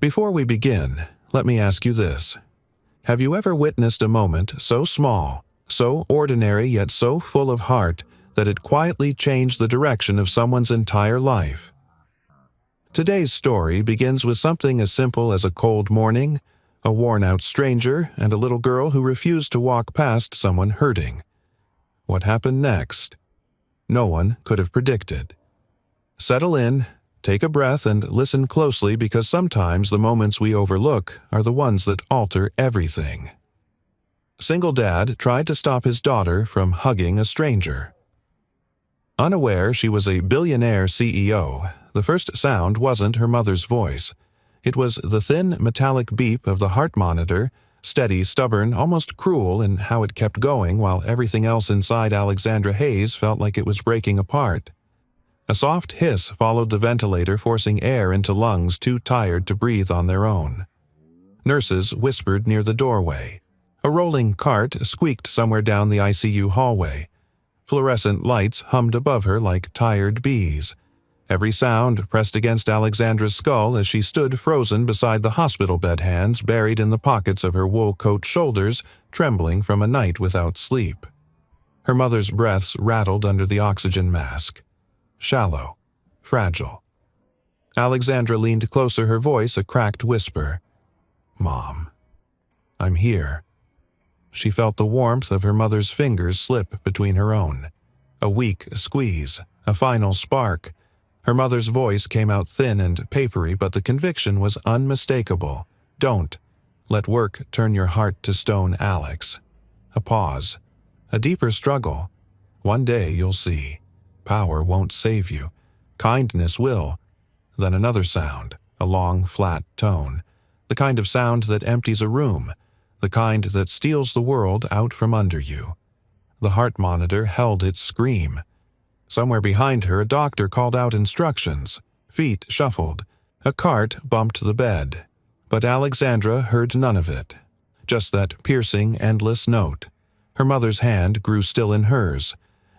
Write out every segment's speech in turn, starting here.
Before we begin, let me ask you this. Have you ever witnessed a moment so small, so ordinary yet so full of heart that it quietly changed the direction of someone's entire life? Today's story begins with something as simple as a cold morning, a worn-out stranger, and a little girl who refused to walk past someone hurting. What happened next? No one could have predicted. Settle in, take a breath, and listen closely because sometimes the moments we overlook are the ones that alter everything. Single dad tried to stop his daughter from hugging a stranger. Unaware she was a billionaire CEO, the first sound wasn't her mother's voice. It was the thin, metallic beep of the heart monitor, steady, stubborn, almost cruel in how it kept going while everything else inside Alexandra Hayes felt like it was breaking apart. A soft hiss followed the ventilator, forcing air into lungs too tired to breathe on their own. Nurses whispered near the doorway. A rolling cart squeaked somewhere down the ICU hallway. Fluorescent lights hummed above her like tired bees. Every sound pressed against Alexandra's skull as she stood frozen beside the hospital bed, hands buried in the pockets of her wool coat shoulders, trembling from a night without sleep. Her mother's breaths rattled under the oxygen mask. Shallow, fragile. Alexandra leaned closer, her voice a cracked whisper. "Mom, I'm here." She felt the warmth of her mother's fingers slip between her own. A weak squeeze, a final spark. Her mother's voice came out thin and papery, but the conviction was unmistakable. "Don't let work turn your heart to stone, Alex." A pause. A deeper struggle. "One day you'll see. Power won't save you. Kindness will." Then another sound, a long, flat tone. The kind of sound that empties a room. The kind that steals the world out from under you. The heart monitor held its scream. Somewhere behind her, a doctor called out instructions. Feet shuffled. A cart bumped the bed. But Alexandra heard none of it. Just that piercing, endless note. Her mother's hand grew still in hers.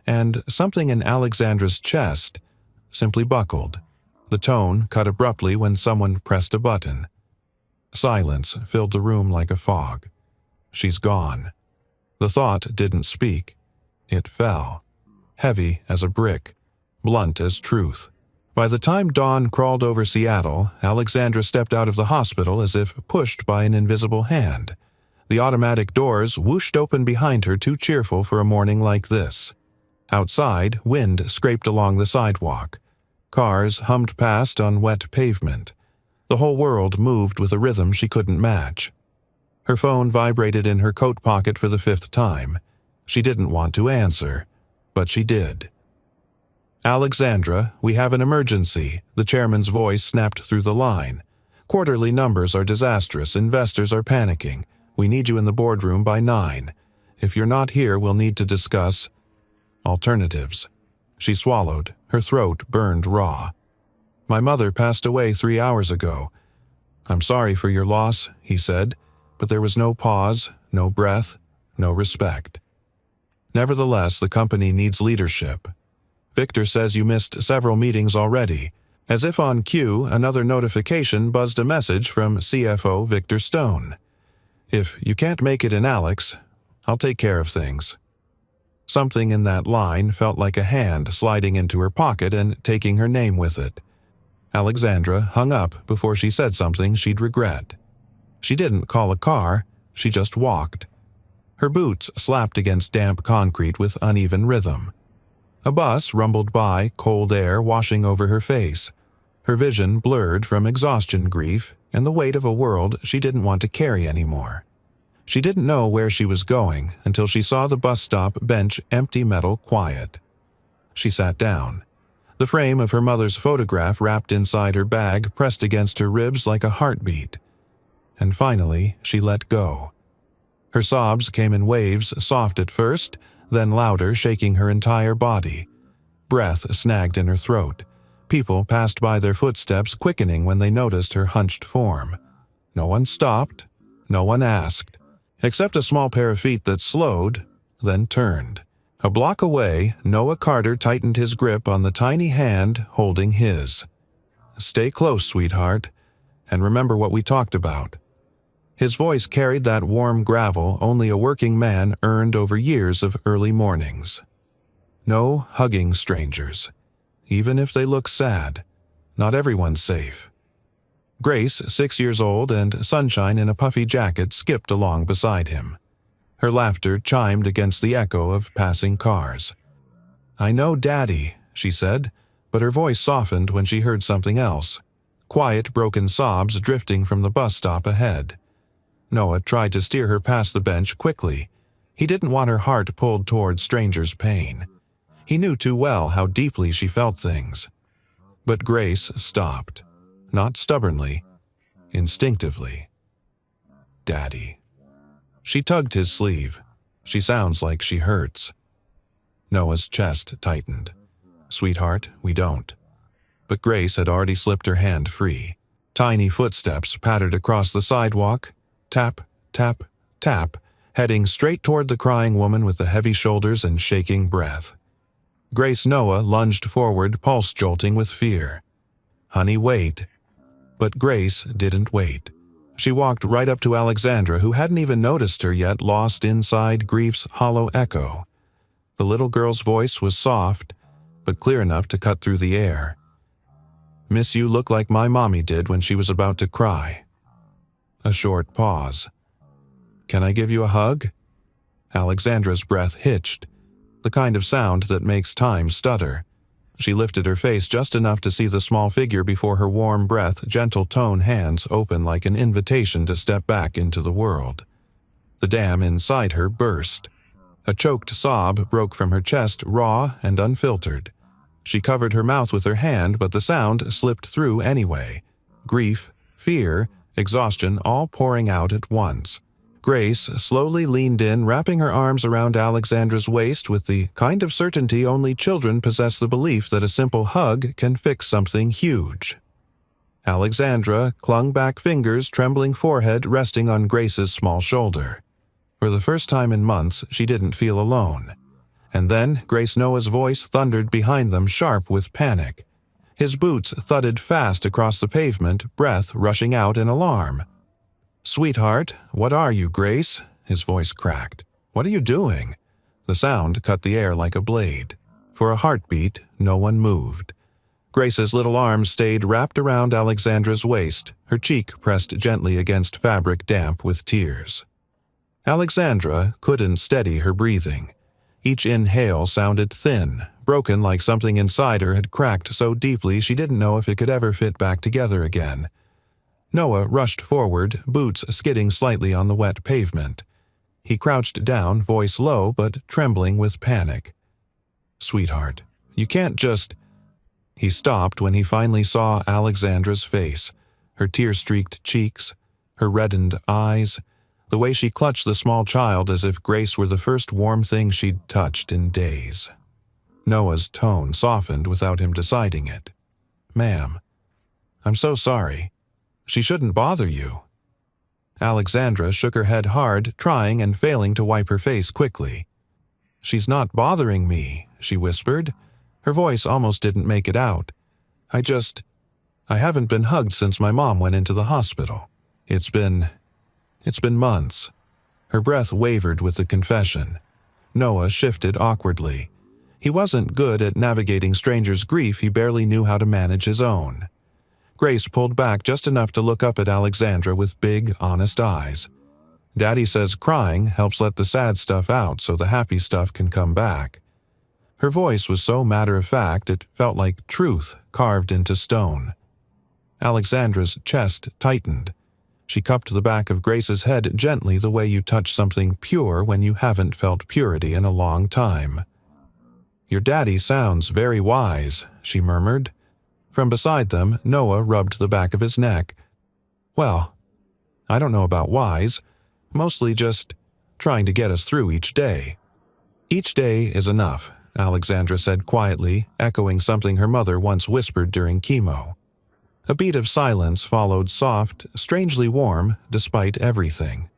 And something in Alexandra's chest simply buckled. The tone cut abruptly when someone pressed a button. Silence filled the room like a fog. She's gone. The thought didn't speak. It fell. Heavy as a brick, blunt as truth. By the time dawn crawled over Seattle, Alexandra stepped out of the hospital as if pushed by an invisible hand. The automatic doors whooshed open behind her, too cheerful for a morning like this. Outside, wind scraped along the sidewalk. Cars hummed past on wet pavement. The whole world moved with a rhythm she couldn't match. Her phone vibrated in her coat pocket for the 5th time. She didn't want to answer, but she did. "Alexandra, we have an emergency," the chairman's voice snapped through the line. "Quarterly numbers are disastrous. Investors are panicking. We need you in the boardroom by 9. If you're not here, we'll need to discuss alternatives." She swallowed. Her throat burned raw. "My mother passed away 3 hours ago." "I'm sorry for your loss," he said, but there was no pause, no breath, no respect. "Nevertheless, the company needs leadership. Victor says you missed several meetings already." As if on cue, another notification buzzed a message from CFO Victor Stone. "If you can't make it in, Alex, I'll take care of things." Something in that line felt like a hand sliding into her pocket and taking her name with it. Alexandra hung up before she said something she'd regret. She didn't call a car, she just walked. Her boots slapped against damp concrete with uneven rhythm. A bus rumbled by, cold air washing over her face. Her vision blurred from exhaustion, grief, and the weight of a world she didn't want to carry anymore. She didn't know where she was going until she saw the bus stop bench empty, metal, quiet. She sat down. The frame of her mother's photograph wrapped inside her bag pressed against her ribs like a heartbeat. And finally, she let go. Her sobs came in waves, soft at first, then louder, shaking her entire body. Breath snagged in her throat. People passed by, their footsteps quickening when they noticed her hunched form. No one stopped, no one asked, except a small pair of feet that slowed, then turned. A block away, Noah Carter tightened his grip on the tiny hand holding his. "Stay close, sweetheart." and remember what we talked about." His voice carried that warm gravel only a working man earned over years of early mornings. "No hugging strangers. Even if they look sad. Not everyone's safe." Grace, 6 years old and Sunshine in a puffy jacket, skipped along beside him. Her laughter chimed against the echo of passing cars. "I know Daddy," she said, but her voice softened when she heard something else. Quiet, broken sobs drifting from the bus stop ahead. Noah tried to steer her past the bench quickly. He didn't want her heart pulled toward strangers' pain. He knew too well how deeply she felt things. But Grace stopped. Not stubbornly, instinctively. "Daddy." She tugged his sleeve. "She sounds like she hurts." Noah's chest tightened. "Sweetheart, we don't." But Grace had already slipped her hand free. Tiny footsteps pattered across the sidewalk. Tap, tap, tap, heading straight toward the crying woman with the heavy shoulders and shaking breath. Grace Noah lunged forward, pulse jolting with fear. "Honey, wait." But Grace didn't wait. She walked right up to Alexandra, who hadn't even noticed her yet, lost inside grief's hollow echo. The little girl's voice was soft, but clear enough to cut through the air. "Miss, you look like my mommy did when she was about to cry." A short pause. "Can I give you a hug?" Alexandra's breath hitched, the kind of sound that makes time stutter. She lifted her face just enough to see the small figure before her warm breath, gentle tone hands open like an invitation to step back into the world. The dam inside her burst. A choked sob broke from her chest, raw and unfiltered. She covered her mouth with her hand, but the sound slipped through anyway. Grief, fear, exhaustion all pouring out at once. Grace slowly leaned in, wrapping her arms around Alexandra's waist with the kind of certainty only children possess, the belief that a simple hug can fix something huge. Alexandra clung back, fingers, trembling forehead resting on Grace's small shoulder. For the first time in months, she didn't feel alone. And then Grace Noah's voice thundered behind them, sharp with panic. His boots thudded fast across the pavement, breath rushing out in alarm. "Sweetheart, what are you, Grace?" His voice cracked. "What are you doing?" The sound cut the air like a blade. For a heartbeat, no one moved. Grace's little arms stayed wrapped around Alexandra's waist, her cheek pressed gently against fabric damp with tears. Alexandra couldn't steady her breathing. Each inhale sounded thin, broken, like something inside her had cracked so deeply she didn't know if it could ever fit back together again. Noah rushed forward, boots skidding slightly on the wet pavement. He crouched down, voice low but trembling with panic. "Sweetheart, you can't just—" He stopped when he finally saw Alexandra's face, her tear-streaked cheeks, her reddened eyes, the way she clutched the small child as if Grace were the first warm thing she'd touched in days. Noah's tone softened without him deciding it. "Ma'am, I'm so sorry. She shouldn't bother you." Alexandra shook her head hard, trying and failing to wipe her face quickly. "She's not bothering me," she whispered. Her voice almost didn't make it out. I haven't been hugged since my mom went into the hospital. It's been months." Her breath wavered with the confession. Noah shifted awkwardly. He wasn't good at navigating strangers' grief, he barely knew how to manage his own. Grace pulled back just enough to look up at Alexandra with big, honest eyes. "Daddy says crying helps let the sad stuff out so the happy stuff can come back." Her voice was so matter-of-fact it felt like truth carved into stone. Alexandra's chest tightened. She cupped the back of Grace's head gently, the way you touch something pure when you haven't felt purity in a long time. "Your daddy sounds very wise," she murmured. From beside them, Noah rubbed the back of his neck. "Well, I don't know about wise. Mostly just trying to get us through each day." "Each day is enough," Alexandra said quietly, echoing something her mother once whispered during chemo. A beat of silence followed, soft, strangely warm, despite everything.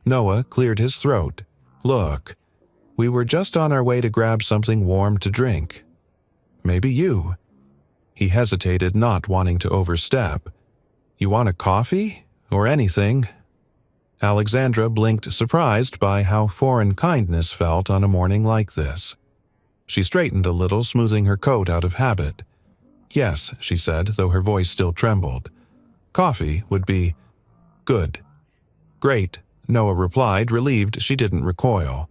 Noah cleared his throat. "Look, we were just on our way to grab something warm to drink. Maybe you." He hesitated, not wanting to overstep. You want a coffee? Or anything?" Alexandra blinked, surprised by how foreign kindness felt on a morning like this. She straightened a little, smoothing her coat out of habit. "Yes," she said, though her voice still trembled. "Coffee would be good." "Great," Noah replied, relieved she didn't recoil.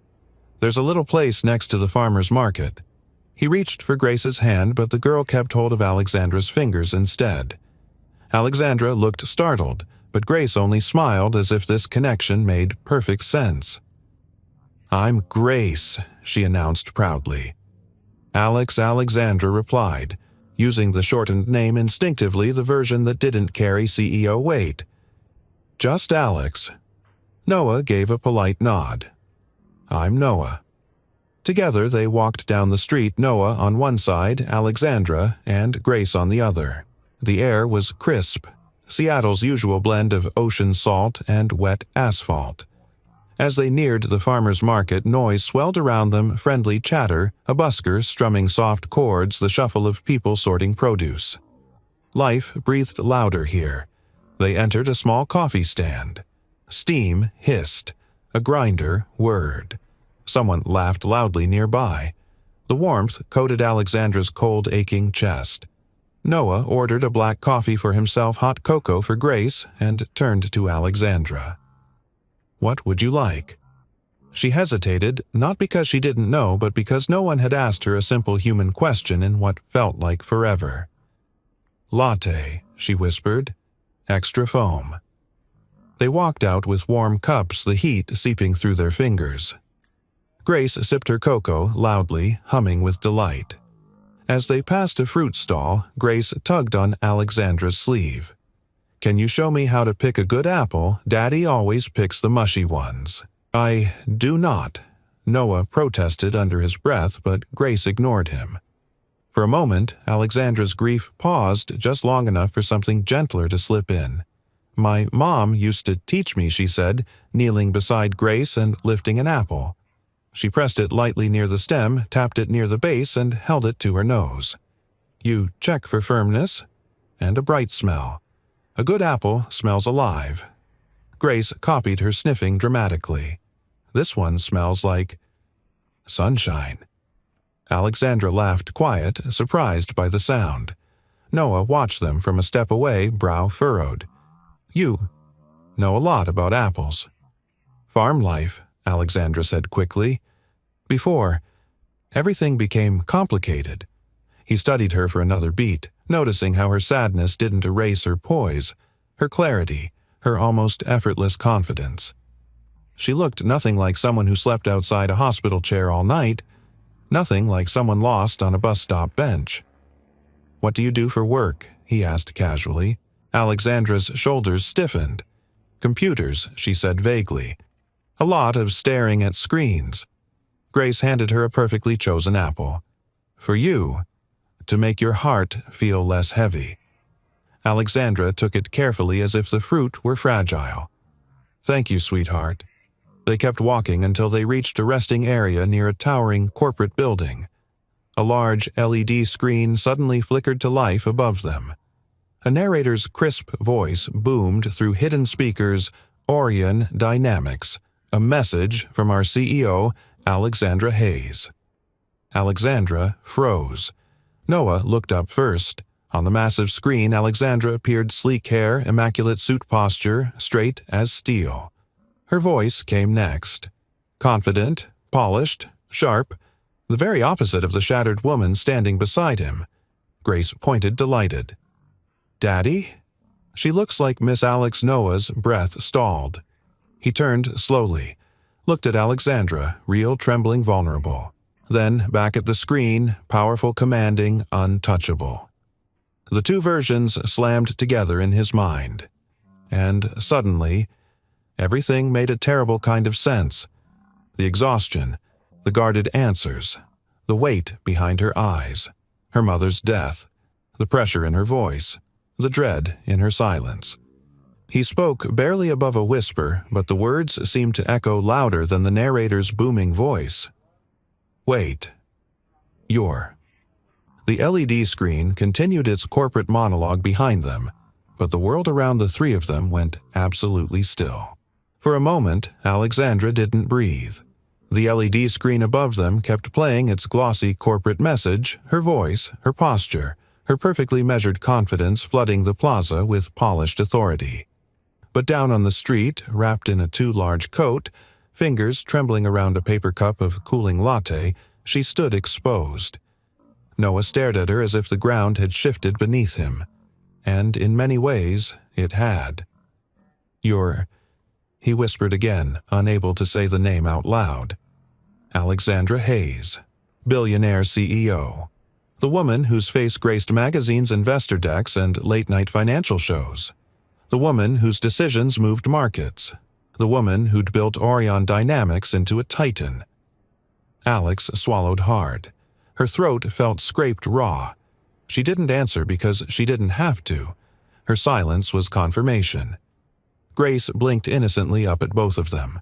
"There's a little place next to the farmer's market." He reached for Grace's hand, but the girl kept hold of Alexandra's fingers instead. Alexandra looked startled, but Grace only smiled as if this connection made perfect sense. "I'm Grace," she announced proudly. Alexandra replied, using the shortened name instinctively, the version that didn't carry CEO weight. "Just Alex." Noah gave a polite nod. "I'm Noah." Together they walked down the street, Noah on one side, Alexandra, and Grace on the other. The air was crisp, Seattle's usual blend of ocean salt and wet asphalt. As they neared the farmer's market, noise swelled around them, friendly chatter, a busker strumming soft chords, the shuffle of people sorting produce. Life breathed louder here. They entered a small coffee stand. Steam hissed. A grinder whirred. Someone laughed loudly nearby. The warmth coated Alexandra's cold, aching chest. Noah ordered a black coffee for himself, hot cocoa for Grace, and turned to Alexandra. "What would you like?" She hesitated, not because she didn't know, but because no one had asked her a simple human question in what felt like forever. "Latte," she whispered. "Extra foam." They walked out with warm cups, the heat seeping through their fingers. Grace sipped her cocoa loudly, humming with delight. As they passed a fruit stall, Grace tugged on Alexandra's sleeve. "Can you show me how to pick a good apple? Daddy always picks the mushy ones." "I do not," Noah protested under his breath, but Grace ignored him. For a moment, Alexandra's grief paused just long enough for something gentler to slip in. "My mom used to teach me," she said, kneeling beside Grace and lifting an apple. She pressed it lightly near the stem, tapped it near the base, and held it to her nose. "You check for firmness and a bright smell. A good apple smells alive." Grace copied her, sniffing dramatically. "This one smells like sunshine." Alexandra laughed quiet, surprised by the sound. Noah watched them from a step away, brow furrowed. "You know a lot about apples." "Farm life," Alexandra said quickly. "Before everything became complicated." He studied her for another beat, noticing how her sadness didn't erase her poise, her clarity, her almost effortless confidence. She looked nothing like someone who slept outside a hospital chair all night, nothing like someone lost on a bus stop bench. "What do you do for work?" he asked casually. Alexandra's shoulders stiffened. "Computers," she said vaguely. "A lot of staring at screens." Grace handed her a perfectly chosen apple. "For you, to make your heart feel less heavy." Alexandra took it carefully as if the fruit were fragile. "Thank you, sweetheart." They kept walking until they reached a resting area near a towering corporate building. A large LED screen suddenly flickered to life above them. A narrator's crisp voice boomed through hidden speakers, Orion Dynamics, a message from our CEO, Alexandra Hayes. Alexandra froze. Noah looked up first. On the massive screen, Alexandra appeared sleek hair, immaculate suit posture, straight as steel. Her voice came next. Confident, polished, sharp, the very opposite of the shattered woman standing beside him. Grace pointed, delighted. "Daddy?" "She looks like Miss Alex." Noah's breath stalled. He turned slowly, looked at Alexandra, real, trembling, vulnerable. Then back at the screen, powerful, commanding, untouchable. The two versions slammed together in his mind. And suddenly, everything made a terrible kind of sense. The exhaustion, the guarded answers, the weight behind her eyes, her mother's death, the pressure in her voice, the dread in her silence. He spoke barely above a whisper, but the words seemed to echo louder than the narrator's booming voice. "Wait. You're." The LED screen continued its corporate monologue behind them. but the world around the three of them went absolutely still. For a moment, Alexandra didn't breathe. The LED screen above them kept playing its glossy corporate message, her voice, her posture, her perfectly measured confidence flooding the plaza with polished authority. But down on the street, wrapped in a too-large coat, fingers trembling around a paper cup of cooling latte, she stood exposed. Noah stared at her as if the ground had shifted beneath him. And in many ways, it had. "You're—" he whispered again, unable to say the name out loud. Alexandra Hayes, Billionaire CEO. The woman whose face graced magazines' investor decks and late-night financial shows. The woman whose decisions moved markets. The woman who'd built Orion Dynamics into a titan. Alex swallowed hard. Her throat felt scraped raw. She didn't answer because she didn't have to. Her silence was confirmation. Grace blinked innocently up at both of them.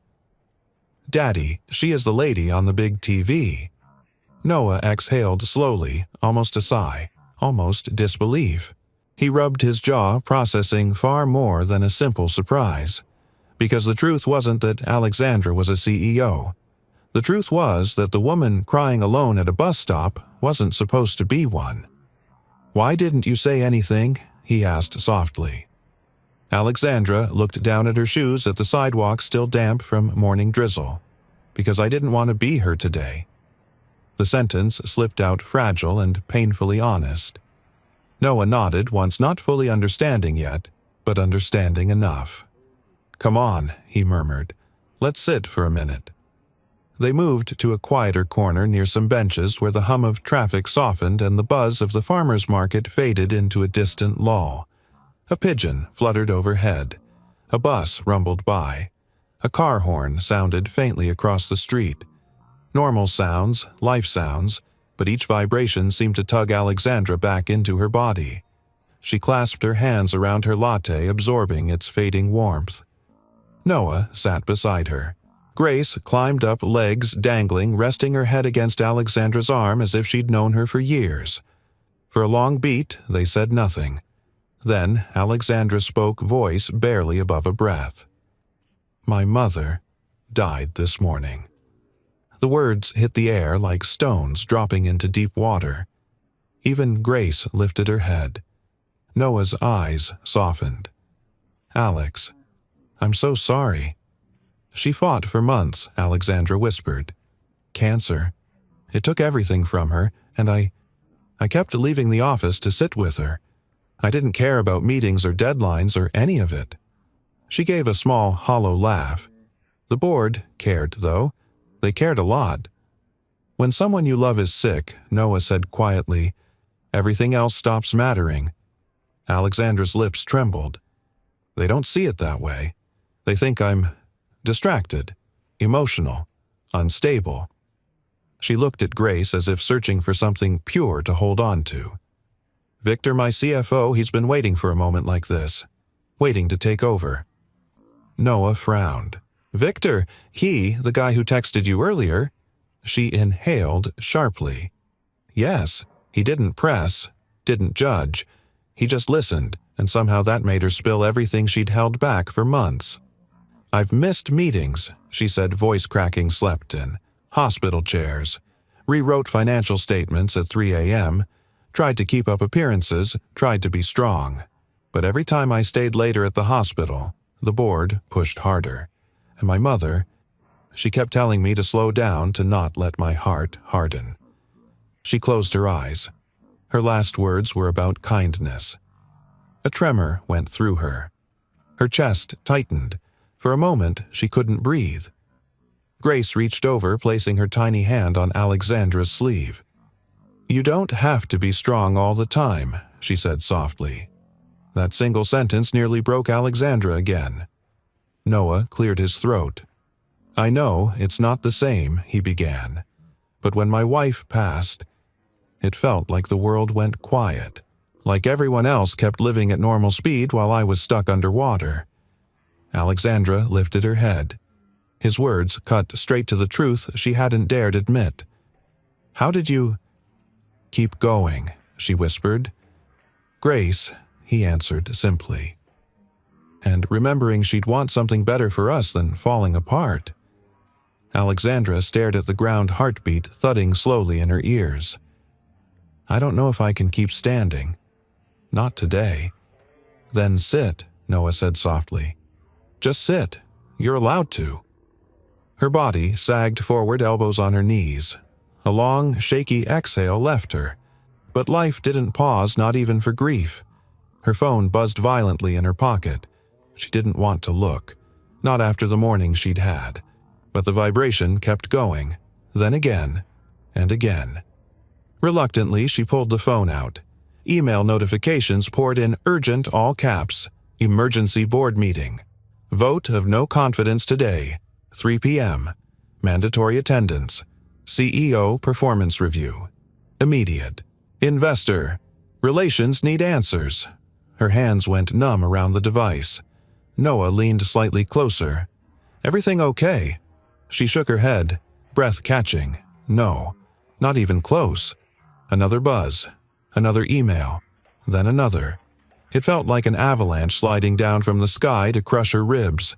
"Daddy, she is the lady on the big TV." Noah exhaled slowly, almost a sigh, almost disbelief. He rubbed his jaw, processing far more than a simple surprise. Because the truth wasn't that Alexandra was a CEO. The truth was that the woman crying alone at a bus stop wasn't supposed to be one. "Why didn't you say anything?" he asked softly. Alexandra looked down at her shoes at the sidewalk still damp from morning drizzle. "Because I didn't want to be her today." The sentence slipped out fragile and painfully honest. Noah nodded, once not fully understanding yet, but understanding enough. "Come on," he murmured. "Let's sit for a minute." They moved to a quieter corner near some benches where the hum of traffic softened and the buzz of the farmer's market faded into a distant lull. A pigeon fluttered overhead. A bus rumbled by. A car horn sounded faintly across the street. Normal sounds, life sounds, but each vibration seemed to tug Alexandra back into her body. She clasped her hands around her latte, absorbing its fading warmth. Noah sat beside her. Grace climbed up, legs dangling, resting her head against Alexandra's arm as if she'd known her for years. For a long beat, they said nothing. Then Alexandra spoke, voice barely above a breath. "My mother died this morning." The words hit the air like stones dropping into deep water. Even Grace lifted her head. Noah's eyes softened. "Alex, I'm so sorry." "She fought for months," Alexandra whispered. "Cancer. It took everything from her, and I kept leaving the office to sit with her. I didn't care about meetings or deadlines or any of it." She gave a small, hollow laugh. The board cared, though. They cared a lot. "When someone you love is sick," Noah said quietly, "everything else stops mattering." Alexandra's lips trembled. "They don't see it that way. They think I'm distracted, emotional, unstable." She looked at Grace as if searching for something pure to hold on to. "Victor, my CFO, he's been waiting for a moment like this. Waiting to take over." Noah frowned. "Victor, the guy who texted you earlier?" She inhaled sharply. "Yes, he didn't press, didn't judge. He just listened, and somehow that made her spill everything she'd held back for months. "I've missed meetings," she said, voice cracking slept in. "Hospital chairs. Rewrote financial statements at 3 a.m. Tried to keep up appearances, tried to be strong. But every time I stayed later at the hospital, the board pushed harder. And my mother, she kept telling me to slow down, to not let my heart harden." She closed her eyes. Her last words were about kindness. A tremor went through her. Her chest tightened. For a moment, she couldn't breathe. Grace reached over, placing her tiny hand on Alexandra's sleeve. "You don't have to be strong all the time," she said softly. That single sentence nearly broke Alexandra again. Noah cleared his throat. "I know it's not the same," he began. "But when my wife passed, it felt like the world went quiet. Like everyone else kept living at normal speed while I was stuck underwater." Alexandra lifted her head. His words cut straight to the truth she hadn't dared admit. "How did you—" "Keep going," she whispered. "Grace, he answered simply. And remembering she'd want something better for us than falling apart. Alexandra stared at the ground, heartbeat thudding slowly in her ears. I don't know if I can keep standing. Not today. Then sit, Noah said softly. Just sit. You're allowed to. Her body sagged forward, elbows on her knees. A long, shaky exhale left her. But life didn't pause, not even for grief. Her phone buzzed violently in her pocket. She didn't want to look. Not after the morning she'd had. But the vibration kept going. Then again. And again. Reluctantly, she pulled the phone out. Email notifications poured in urgent all caps. Emergency board meeting. Vote of no confidence today. 3 p.m. Mandatory attendance. CEO performance review. Immediate. Investor. Relations need answers. Her hands went numb around the device. Noah leaned slightly closer. Everything okay? She shook her head, breath catching. No, not even close. Another buzz. Another email. Then another. It felt like an avalanche sliding down from the sky to crush her ribs.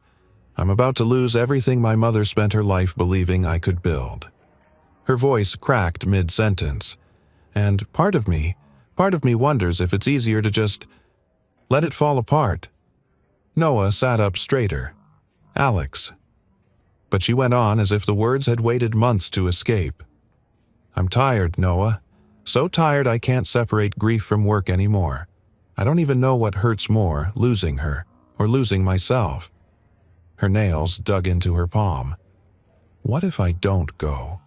I'm about to lose everything my mother spent her life believing I could build. Her voice cracked mid-sentence. And part of me wonders if it's easier to just let it fall apart. Noah sat up straighter. Alex. But she went on as if the words had waited months to escape. I'm tired, Noah. So tired I can't separate grief from work anymore. I don't even know what hurts more, losing her, or losing myself. Her nails dug into her palm. What if I don't go?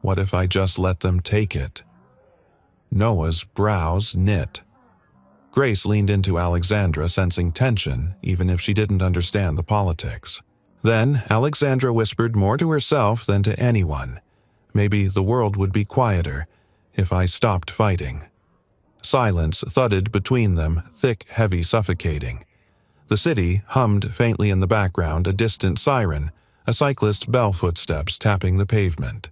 What if I just let them take it? Noah's brows knit. Grace leaned into Alexandra, sensing tension, even if she didn't understand the politics. Then Alexandra whispered more to herself than to anyone. Maybe the world would be quieter if I stopped fighting. Silence thudded between them, thick, heavy, suffocating. The city hummed faintly in the background, a distant siren, a cyclist's bell footsteps tapping the pavement.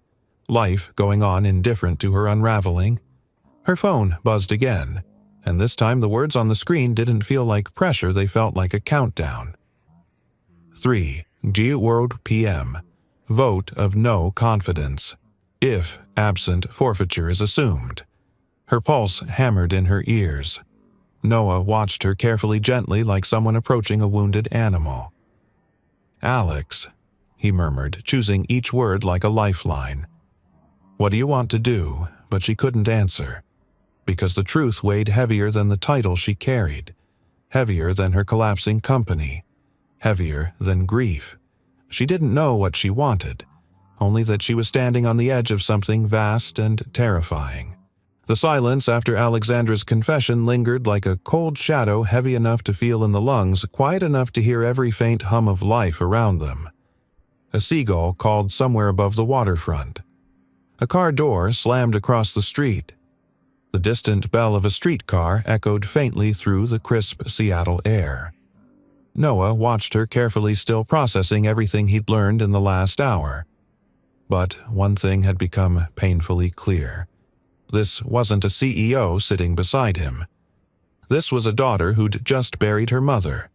Life going on indifferent to her unraveling. Her phone buzzed again, and this time the words on the screen didn't feel like pressure, they felt like a countdown. 3 G-World p.m. Vote of no confidence. If absent, forfeiture is assumed. Her pulse hammered in her ears. Noah watched her carefully, gently, like someone approaching a wounded animal. Alex, he murmured, choosing each word like a lifeline. What do you want to do? But she couldn't answer. Because the truth weighed heavier than the title she carried. Heavier than her collapsing company. Heavier than grief. She didn't know what she wanted. Only that she was standing on the edge of something vast and terrifying. The silence after Alexandra's confession lingered like a cold shadow, heavy enough to feel in the lungs, quiet enough to hear every faint hum of life around them. A seagull called somewhere above the waterfront. A car door slammed across the street. The distant bell of a streetcar echoed faintly through the crisp Seattle air. Noah watched her carefully, still processing everything he'd learned in the last hour. But one thing had become painfully clear. This wasn't a CEO sitting beside him. This was a daughter who'd just buried her mother.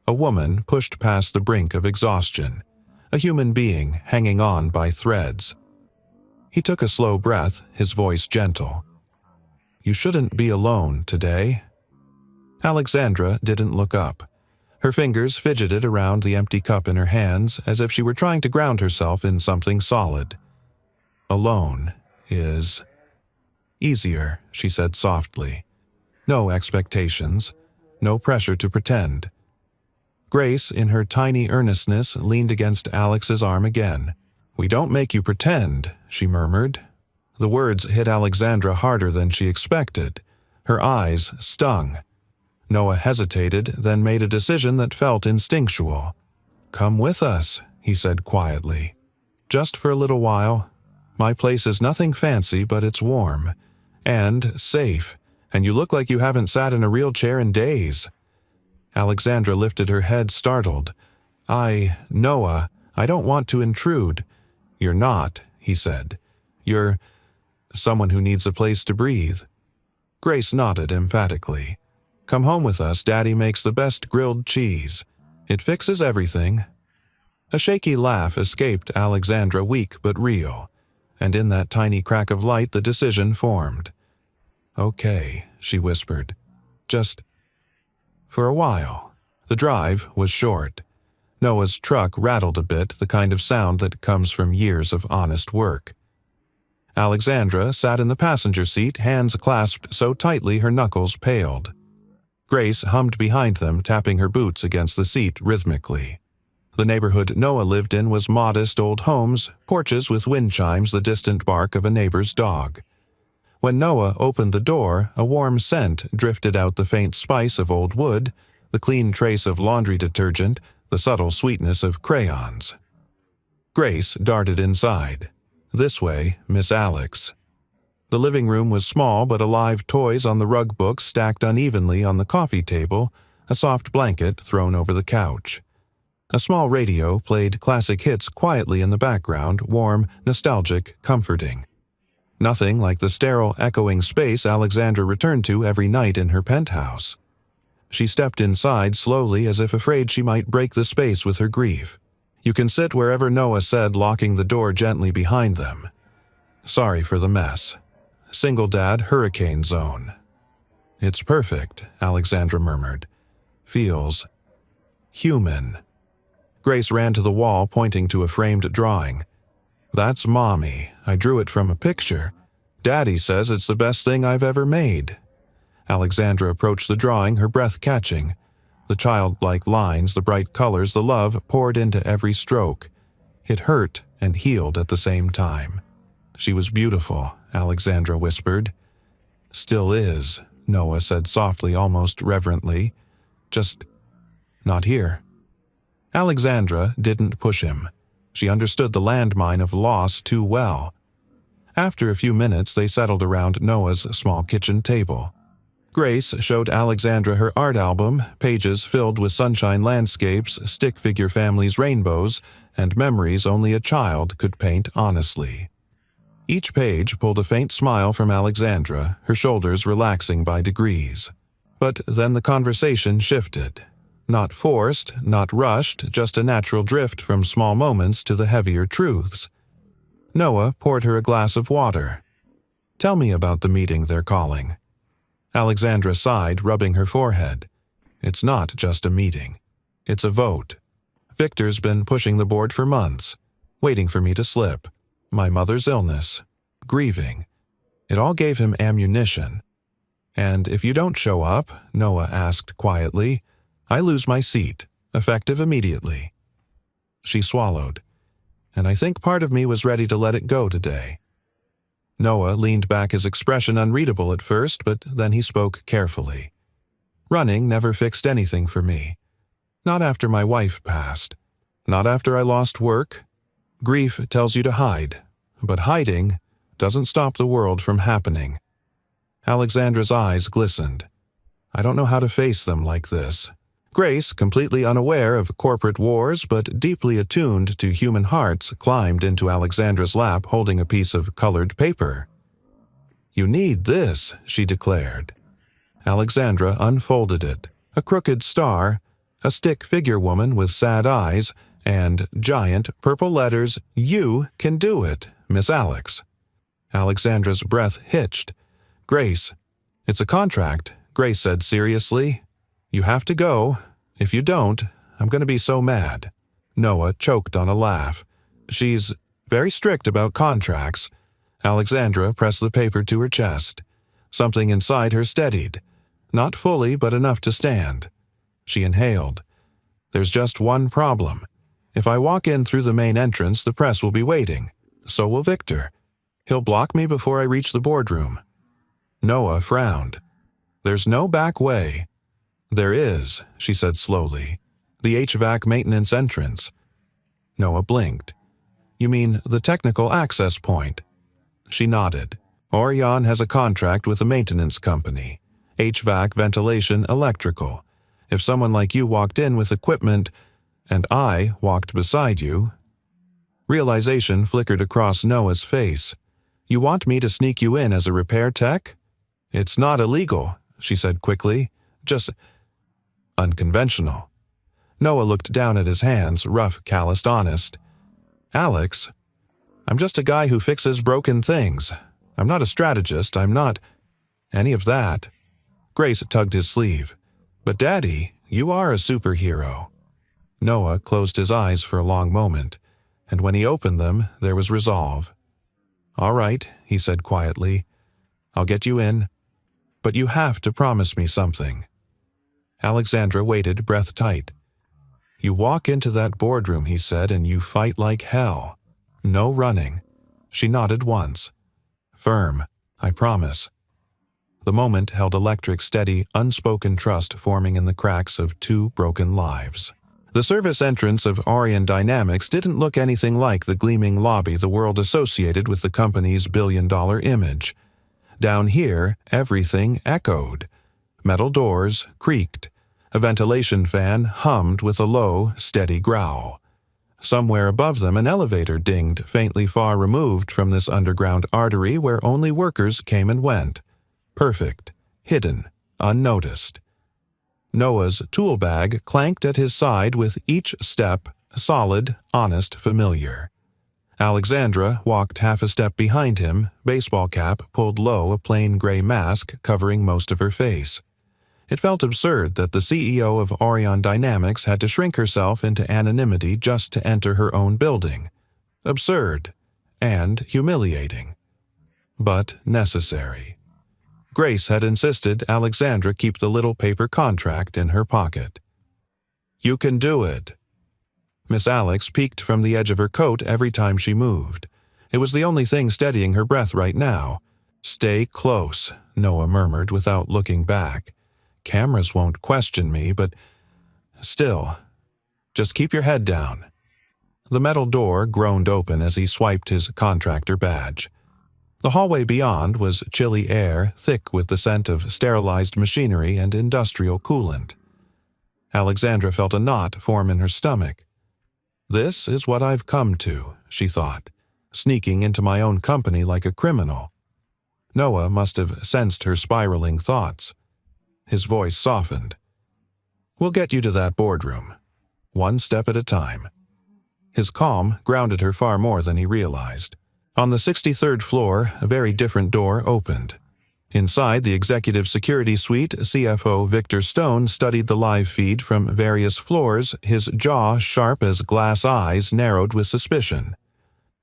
A woman pushed past the brink of exhaustion. A human being hanging on by threads. He took a slow breath, his voice gentle. You shouldn't be alone today. Alexandra didn't look up. Her fingers fidgeted around the empty cup in her hands as if she were trying to ground herself in something solid. Alone is easier, she said softly. No expectations, no pressure to pretend. Grace, in her tiny earnestness, leaned against Alex's arm again. We don't make you pretend, she murmured. The words hit Alexandra harder than she expected. Her eyes stung. Noah hesitated, then made a decision that felt instinctual. Come with us, he said quietly. Just for a little while. My place is nothing fancy, but it's warm. And safe. And you look like you haven't sat in a real chair in days. Alexandra lifted her head, startled. Noah, I don't want to intrude. You're not, he said. You're someone who needs a place to breathe. Grace nodded emphatically. Come home with us, Daddy makes the best grilled cheese. It fixes everything." A shaky laugh escaped Alexandra, weak but real, and in that tiny crack of light the decision formed. "Okay," she whispered. "Just for a while." The drive was short. Noah's truck rattled a bit, the kind of sound that comes from years of honest work. Alexandra sat in the passenger seat, hands clasped so tightly her knuckles paled. Grace hummed behind them, tapping her boots against the seat rhythmically. The neighborhood Noah lived in was modest old homes, porches with wind chimes, the distant bark of a neighbor's dog. When Noah opened the door, a warm scent drifted out, the faint spice of old wood, the clean trace of laundry detergent, the subtle sweetness of crayons. Grace darted inside. "This way, Miss Alex." The living room was small but alive, toys on the rug, books stacked unevenly on the coffee table, a soft blanket thrown over the couch. A small radio played classic hits quietly in the background, warm, nostalgic, comforting. Nothing like the sterile, echoing space Alexandra returned to every night in her penthouse. She stepped inside slowly, as if afraid she might break the space with her grief. "You can sit wherever," Noah said, locking the door gently behind them. "Sorry for the mess. Single dad, hurricane zone." "It's perfect," Alexandra murmured. "Feels human." Grace ran to the wall, pointing to a framed drawing. "That's Mommy. I drew it from a picture. Daddy says it's the best thing I've ever made." Alexandra approached the drawing, her breath catching. The childlike lines, the bright colors, the love poured into every stroke. It hurt and healed at the same time. "She was beautiful," Alexandra whispered. "Still is," Noah said softly, almost reverently. "Just not here." Alexandra didn't push him. She understood the landmine of loss too well. After a few minutes, they settled around Noah's small kitchen table. Grace showed Alexandra her art album, pages filled with sunshine landscapes, stick figure families, rainbows, and memories only a child could paint honestly. Each page pulled a faint smile from Alexandra, her shoulders relaxing by degrees. But then the conversation shifted. Not forced, not rushed, just a natural drift from small moments to the heavier truths. Noah poured her a glass of water. "Tell me about the meeting they're calling." Alexandra sighed, rubbing her forehead. "It's not just a meeting. It's a vote. Victor's been pushing the board for months, waiting for me to slip. My mother's illness, grieving. It all gave him ammunition. And if you don't show up," Noah asked quietly, "I lose my seat, effective immediately." She swallowed. "And I think part of me was ready to let it go today." Noah leaned back, his expression unreadable at first, but then he spoke carefully. "Running never fixed anything for me. Not after my wife passed. Not after I lost work. Grief tells you to hide, but hiding doesn't stop the world from happening." Alexandra's eyes glistened. "I don't know how to face them like this." Grace, completely unaware of corporate wars but deeply attuned to human hearts, climbed into Alexandra's lap, holding a piece of colored paper. "You need this," she declared. Alexandra unfolded it. A crooked star, a stick figure woman with sad eyes, and giant purple letters, "You can do it, Miss Alex." Alexandra's breath hitched. "Grace, it's a contract," Grace said seriously. "You have to go. If you don't, I'm going to be so mad." Noah choked on a laugh. "She's very strict about contracts." Alexandra pressed the paper to her chest. Something inside her steadied. Not fully, but enough to stand. She inhaled. "There's just one problem. If I walk in through the main entrance, the press will be waiting. So will Victor. He'll block me before I reach the boardroom." Noah frowned. "There's no back way." "There is," she said slowly. "The HVAC maintenance entrance." Noah blinked. "You mean the technical access point?" She nodded. "Orion has a contract with a maintenance company. HVAC, ventilation, electrical. If someone like you walked in with equipment, and I walked beside you..." Realization flickered across Noah's face. "You want me to sneak you in as a repair tech?" "It's not illegal," she said quickly. Just unconventional. Noah looked down at his hands, rough, calloused, honest. Alex, I'm just a guy who fixes broken things. I'm not a strategist. I'm not any of that. Grace tugged his sleeve. But Daddy, you are a superhero. Noah closed his eyes for a long moment, and when he opened them, there was resolve. All right, he said quietly. I'll get you in. But you have to promise me something. Alexandra waited, breath tight. You walk into that boardroom, he said, and you fight like hell. No running. She nodded once. Firm, I promise. The moment held electric, steady, unspoken trust forming in the cracks of two broken lives. The service entrance of Orion Dynamics didn't look anything like the gleaming lobby the world associated with the company's billion-dollar image. Down here, everything echoed. Metal doors creaked. A ventilation fan hummed with a low, steady growl. Somewhere above them, an elevator dinged, faintly far removed from this underground artery where only workers came and went. Perfect, hidden, unnoticed. Noah's tool bag clanked at his side with each step, solid, honest, familiar. Alexandra walked half a step behind him, baseball cap pulled low, a plain gray mask covering most of her face. It felt absurd that the CEO of Orion Dynamics had to shrink herself into anonymity just to enter her own building. Absurd and humiliating. But necessary. Grace had insisted Alexandra keep the little paper contract in her pocket. You can do it. Miss Alex peeked from the edge of her coat every time she moved. It was the only thing steadying her breath right now. Stay close, Noah murmured without looking back. Cameras won't question me, but still, just keep your head down. The metal door groaned open as he swiped his contractor badge. The hallway beyond was chilly air, thick with the scent of sterilized machinery and industrial coolant. Alexandra felt a knot form in her stomach. This is what I've come to, she thought, sneaking into my own company like a criminal. Noah must have sensed her spiraling thoughts. His voice softened. We'll get you to that boardroom. One step at a time. His calm grounded her far more than he realized. On the 63rd floor, a very different door opened. Inside the executive security suite, CFO Victor Stone studied the live feed from various floors, his jaw sharp as glass eyes narrowed with suspicion.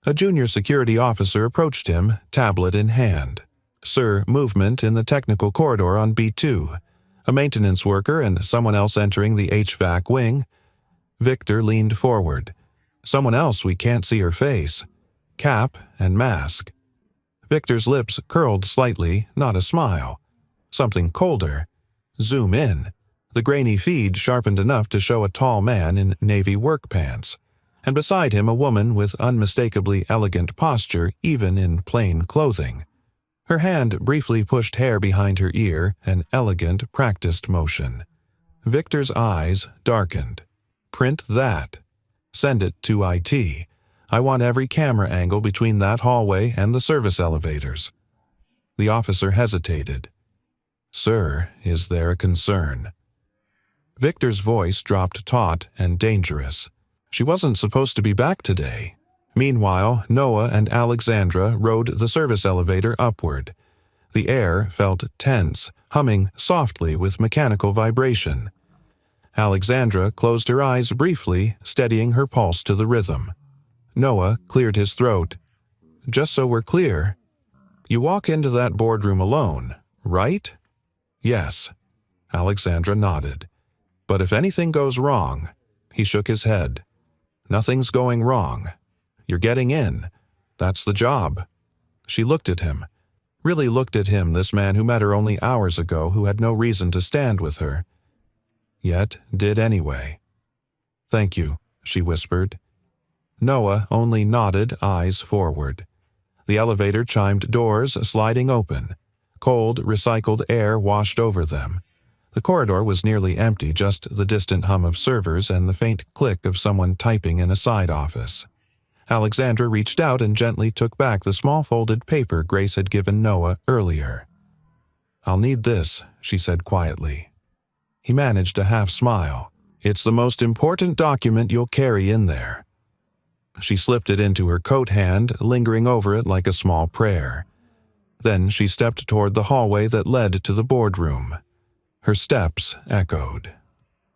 A junior security officer approached him, tablet in hand. Sir, movement in the technical corridor on B2. A maintenance worker and someone else entering the HVAC wing. Victor leaned forward. Someone else we can't see her face. Cap and mask. Victor's lips curled slightly, not a smile. Something colder. Zoom in. The grainy feed sharpened enough to show a tall man in navy work pants, and beside him a woman with unmistakably elegant posture even in plain clothing. Her hand briefly pushed hair behind her ear, an elegant, practiced motion. Victor's eyes darkened. Print that. Send it to IT. I want every camera angle between that hallway and the service elevators. The officer hesitated. Sir, is there a concern? Victor's voice dropped taut and dangerous. She wasn't supposed to be back today. Meanwhile, Noah and Alexandra rode the service elevator upward. The air felt tense, humming softly with mechanical vibration. Alexandra closed her eyes briefly, steadying her pulse to the rhythm. Noah cleared his throat. Just so we're clear, you walk into that boardroom alone, right? Yes. Alexandra nodded. But if anything goes wrong, he shook his head. Nothing's going wrong. You're getting in. That's the job. She looked at him. Really looked at him, this man who met her only hours ago, who had no reason to stand with her. Yet did anyway. Thank you, she whispered. Noah only nodded, eyes forward. The elevator chimed doors sliding open. Cold, recycled air washed over them. The corridor was nearly empty, just the distant hum of servers and the faint click of someone typing in a side office. Alexandra reached out and gently took back the small folded paper Grace had given Noah earlier. I'll need this, she said quietly. He managed a half-smile. "It's the most important document you'll carry in there." She slipped it into her coat hand, lingering over it like a small prayer. Then she stepped toward the hallway that led to the boardroom. Her steps echoed.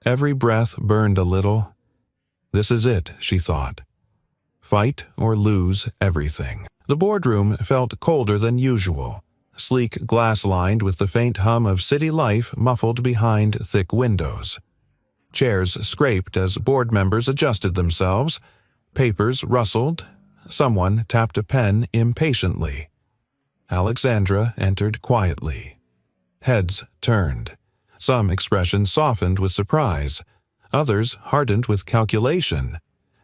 Every breath burned a little. This is it, she thought. Fight or lose everything. The boardroom felt colder than usual, sleek glass-lined with the faint hum of city life muffled behind thick windows. Chairs scraped as board members adjusted themselves. Papers rustled. Someone tapped a pen impatiently. Alexandra entered quietly. Heads turned. Some expressions softened with surprise, others hardened with calculation,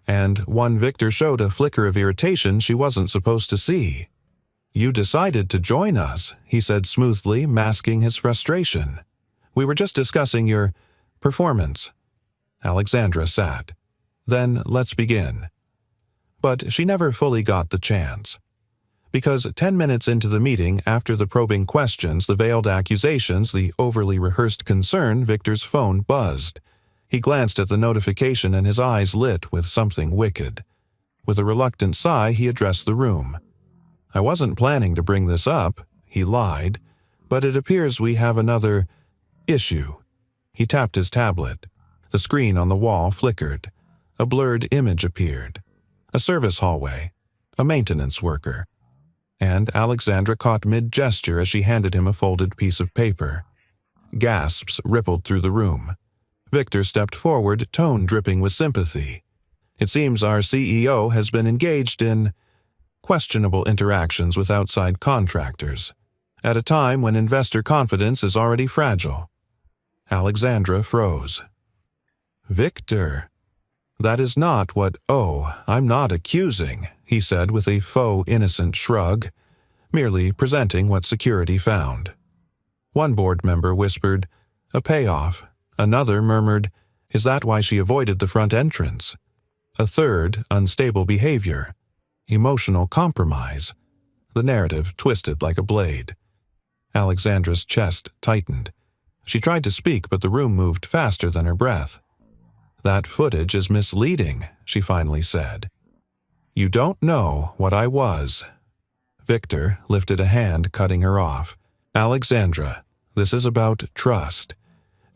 and one Victor showed a flicker of irritation she wasn't supposed to see. "You decided to join us," he said smoothly, masking his frustration. "We were just discussing your performance." Alexandra sat. "Then let's begin." But she never fully got the chance. Because 10 minutes into the meeting, after the probing questions, the veiled accusations, the overly rehearsed concern, Victor's phone buzzed. He glanced at the notification and his eyes lit with something wicked. With a reluctant sigh, he addressed the room. "I wasn't planning to bring this up," he lied, "but it appears we have another issue." He tapped his tablet. The screen on the wall flickered. A blurred image appeared. A service hallway. A maintenance worker. And Alexandra caught mid-gesture as she handed him a folded piece of paper. Gasps rippled through the room. Victor stepped forward, tone dripping with sympathy. "It seems our CEO has been engaged in questionable interactions with outside contractors, at a time when investor confidence is already fragile." Alexandra froze. "Victor, that is not what— Oh, I'm not accusing," he said with a faux innocent shrug, merely presenting what security found. One board member whispered, "A payoff." Another murmured, "Is that why she avoided the front entrance?" A third, unstable behavior. Emotional compromise. The narrative twisted like a blade. Alexandra's chest tightened. She tried to speak, but the room moved faster than her breath. "That footage is misleading," she finally said. "You don't know what I was." Victor lifted a hand, cutting her off. "Alexandra, this is about trust.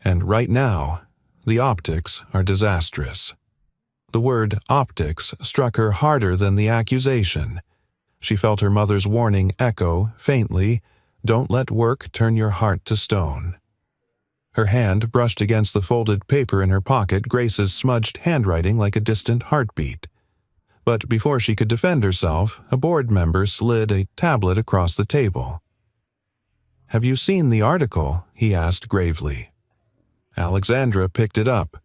And right now, the optics are disastrous." The word optics struck her harder than the accusation. She felt her mother's warning echo faintly, "Don't let work turn your heart to stone." Her hand brushed against the folded paper in her pocket, Grace's smudged handwriting like a distant heartbeat. But before she could defend herself, a board member slid a tablet across the table. "Have you seen the article?" he asked gravely. Alexandra picked it up.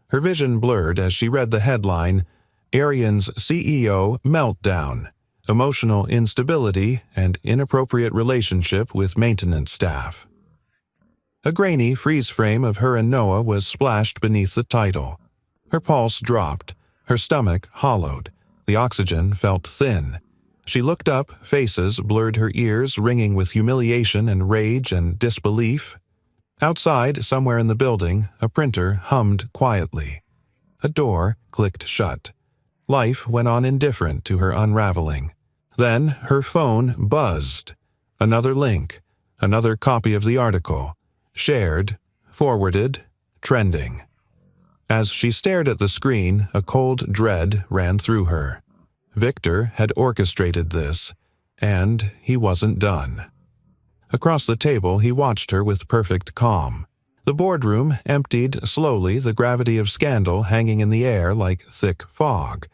Her vision blurred as she read the headline, "Arian's CEO Meltdown, Emotional Instability and Inappropriate Relationship with Maintenance Staff." A grainy freeze frame of her and Noah was splashed beneath the title. Her pulse dropped, her stomach hollowed, the oxygen felt thin. She looked up, faces blurred her ears, ringing with humiliation and rage and disbelief. Outside, somewhere in the building, a printer hummed quietly. A door clicked shut. Life went on indifferent to her unraveling. Then her phone buzzed. Another link, another copy of the article. Shared, forwarded, trending. As she stared at the screen, a cold dread ran through her. Victor had orchestrated this, and he wasn't done. Across the table, he watched her with perfect calm. The boardroom emptied slowly, the gravity of scandal hanging in the air like thick fog.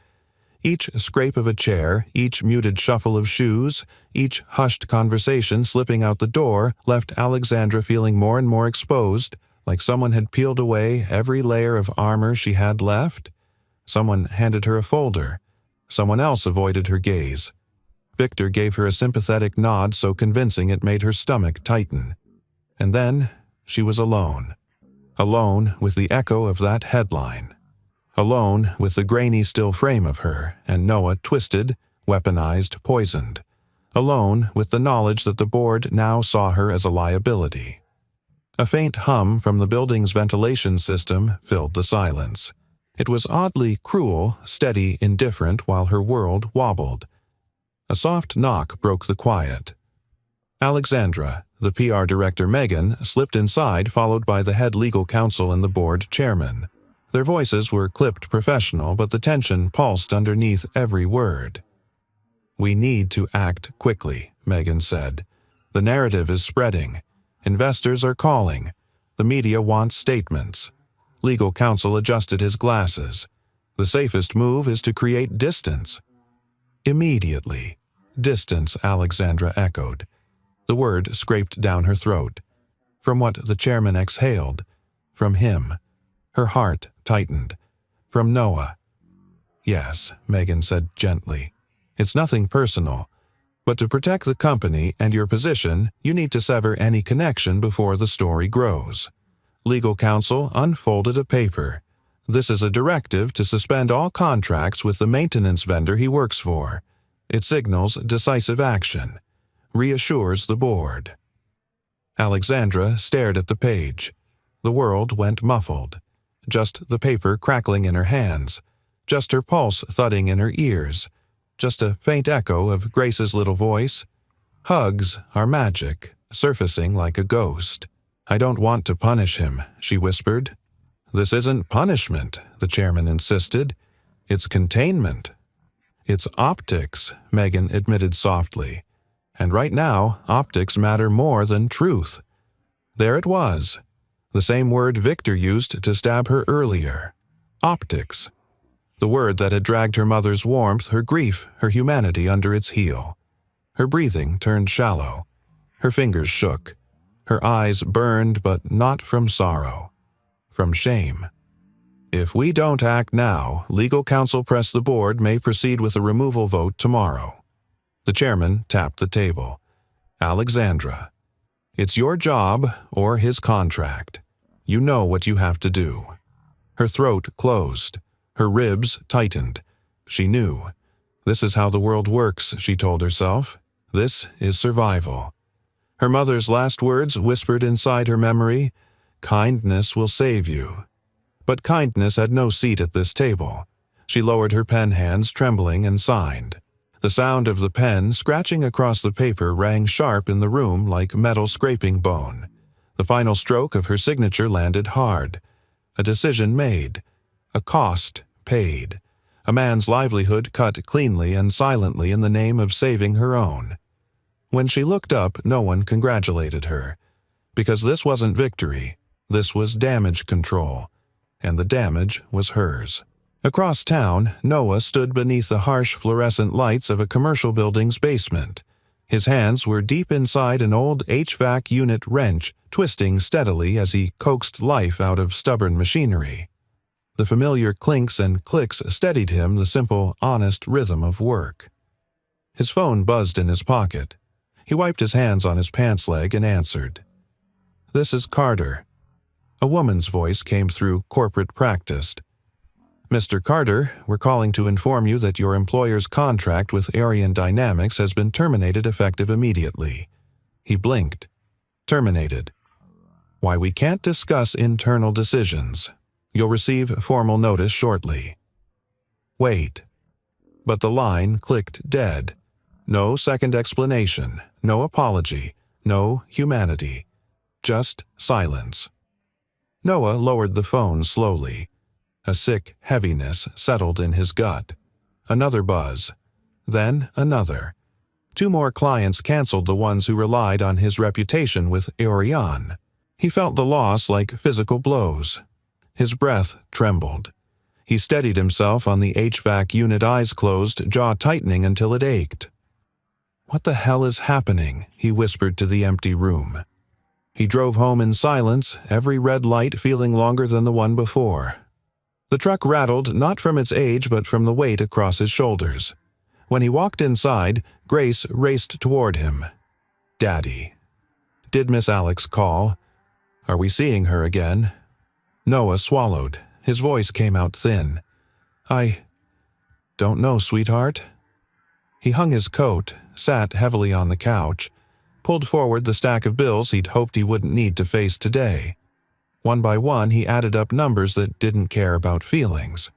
Each scrape of a chair, each muted shuffle of shoes, each hushed conversation slipping out the door left Alexandra feeling more and more exposed, like someone had peeled away every layer of armor she had left. Someone handed her a folder. Someone else avoided her gaze. Victor gave her a sympathetic nod so convincing it made her stomach tighten. And then she was alone. Alone with the echo of that headline. Alone with the grainy still frame of her and Noah twisted, weaponized, poisoned. Alone with the knowledge that the board now saw her as a liability. A faint hum from the building's ventilation system filled the silence. It was oddly cruel, steady, indifferent while her world wobbled. A soft knock broke the quiet. Alexandra, the PR director Megan, slipped inside, followed by the head legal counsel and the board chairman. Their voices were clipped professional, but the tension pulsed underneath every word. "We need to act quickly," Megan said. "The narrative is spreading. Investors are calling. The media wants statements." Legal counsel adjusted his glasses. "The safest move is to create distance." "Immediately." "Distance," Alexandra echoed. The word scraped down her throat. From what the chairman exhaled. From him. Her heart tightened. From Noah. "Yes," Megan said gently. "It's nothing personal. But to protect the company and your position, you need to sever any connection before the story grows." Legal counsel unfolded a paper. "This is a directive to suspend all contracts with the maintenance vendor he works for. It signals decisive action. Reassures the board." Alexandra stared at the page. The world went muffled. Just the paper crackling in her hands. Just her pulse thudding in her ears. Just a faint echo of Grace's little voice. "Hugs are magic, surfacing like a ghost." "I don't want to punish him," she whispered. "This isn't punishment," the chairman insisted. "It's containment." "It's optics," Megan admitted softly. "And right now, optics matter more than truth." There it was. The same word Victor used to stab her earlier. Optics. The word that had dragged her mother's warmth, her grief, her humanity under its heel. Her breathing turned shallow. Her fingers shook. Her eyes burned, but not from sorrow. From shame. "If we don't act now, legal counsel press the board may proceed with a removal vote tomorrow." The chairman tapped the table. "Alexandra, it's your job or his contract. You know what you have to do." Her throat closed. Her ribs tightened. She knew. This is how the world works, she told herself. This is survival. Her mother's last words whispered inside her memory, "Kindness will save you." But kindness had no seat at this table. She lowered her pen hands, trembling, and signed. The sound of the pen scratching across the paper rang sharp in the room like metal scraping bone. The final stroke of her signature landed hard. A decision made. A cost paid. A man's livelihood cut cleanly and silently in the name of saving her own. When she looked up, no one congratulated her. Because this wasn't victory. This was damage control. And the damage was hers. Across town, Noah stood beneath the harsh fluorescent lights of a commercial building's basement. His hands were deep inside an old HVAC unit wrench, twisting steadily as he coaxed life out of stubborn machinery. The familiar clinks and clicks steadied him, the simple, honest rhythm of work. His phone buzzed in his pocket. He wiped his hands on his pants leg and answered. "This is Carter." A woman's voice came through corporate practice. "Mr. Carter, we're calling to inform you that your employer's contract with Arian Dynamics has been terminated effective immediately." He blinked. "Terminated. Why, we can't discuss internal decisions. You'll receive formal notice shortly." "Wait." But the line clicked dead. No second explanation, no apology, no humanity. Just silence. Noah lowered the phone slowly. A sick heaviness settled in his gut. Another buzz. Then another. 2 more clients canceled, the ones who relied on his reputation with Arian. He felt the loss like physical blows. His breath trembled. He steadied himself on the HVAC unit, eyes closed, jaw tightening until it ached. "What the hell is happening?" he whispered to the empty room. He drove home in silence, every red light feeling longer than the one before. The truck rattled not from its age but from the weight across his shoulders. When he walked inside, Grace raced toward him. "Daddy." "Did Miss Alex call? Are we seeing her again?" Noah swallowed. His voice came out thin. "I don't know, sweetheart." He hung his coat, sat heavily on the couch. pulled forward the stack of bills he'd hoped he wouldn't need to face today. One by one, he added up numbers that didn't care about feelings.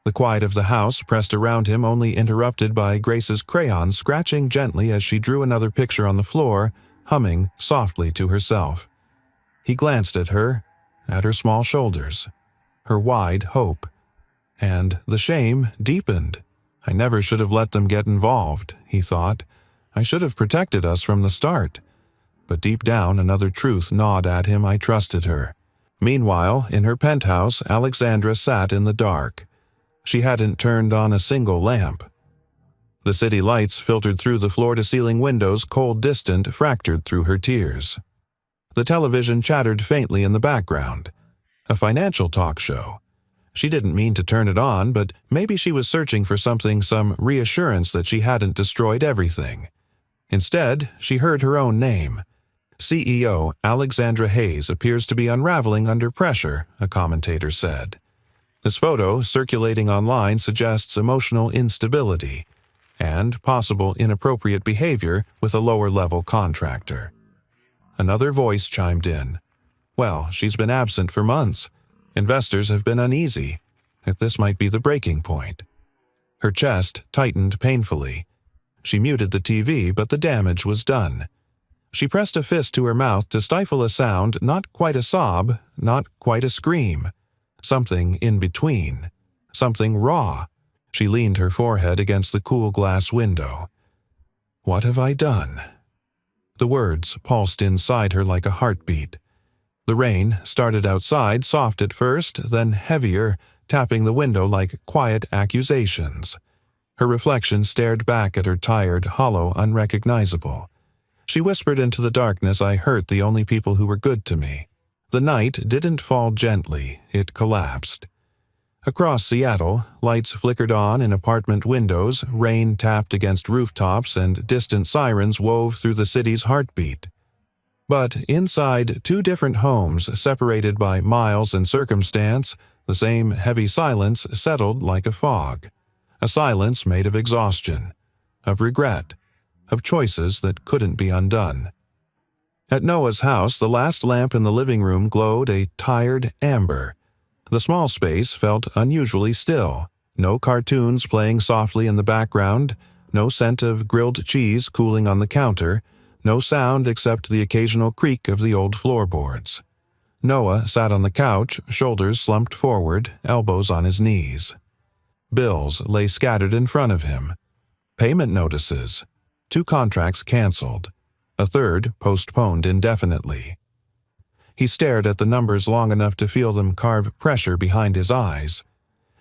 The quiet of the house pressed around him, only interrupted by Grace's crayon scratching gently as she drew another picture on the floor, humming softly to herself. He glanced at her small shoulders, her wide hope, and the shame deepened. I never should have let them get involved, he thought. I should have protected us from the start. But deep down, another truth gnawed at him. I trusted her. Meanwhile, in her penthouse, Alexandra sat in the dark. She hadn't turned on a single lamp. The city lights filtered through the floor-to-ceiling windows, cold, distant, fractured through her tears. The television chattered faintly in the background. A financial talk show. She didn't mean to turn it on, but maybe she was searching for something, some reassurance that she hadn't destroyed everything. Instead, she heard her own name. CEO Alexandra Hayes appears to be unraveling under pressure, a commentator said. This photo, circulating online, suggests emotional instability and possible inappropriate behavior with a lower-level contractor. Another voice chimed in. Well, she's been absent for months. Investors have been uneasy. This might be the breaking point. Her chest tightened painfully. She muted the TV, but the damage was done. She pressed a fist to her mouth to stifle a sound, not quite a sob, not quite a scream. Something in between. Something raw. She leaned her forehead against the cool glass window. What have I done? The words pulsed inside her like a heartbeat. The rain started outside, soft at first, then heavier, tapping the window like quiet accusations. Her reflection stared back at her, tired, hollow, unrecognizable. She whispered into the darkness, I hurt the only people who were good to me. The night didn't fall gently, it collapsed. Across Seattle, lights flickered on in apartment windows, rain tapped against rooftops, and distant sirens wove through the city's heartbeat. But inside two different homes, separated by miles and circumstance, the same heavy silence settled like a fog. A silence made of exhaustion, of regret, of choices that couldn't be undone. At Noah's house, the last lamp in the living room glowed a tired amber. The small space felt unusually still. No cartoons playing softly in the background, no scent of grilled cheese cooling on the counter, no sound except the occasional creak of the old floorboards. Noah sat on the couch, shoulders slumped forward, elbows on his knees. Bills lay scattered in front of him. Payment notices. 2 contracts canceled. A third postponed indefinitely. He stared at the numbers long enough to feel them carve pressure behind his eyes.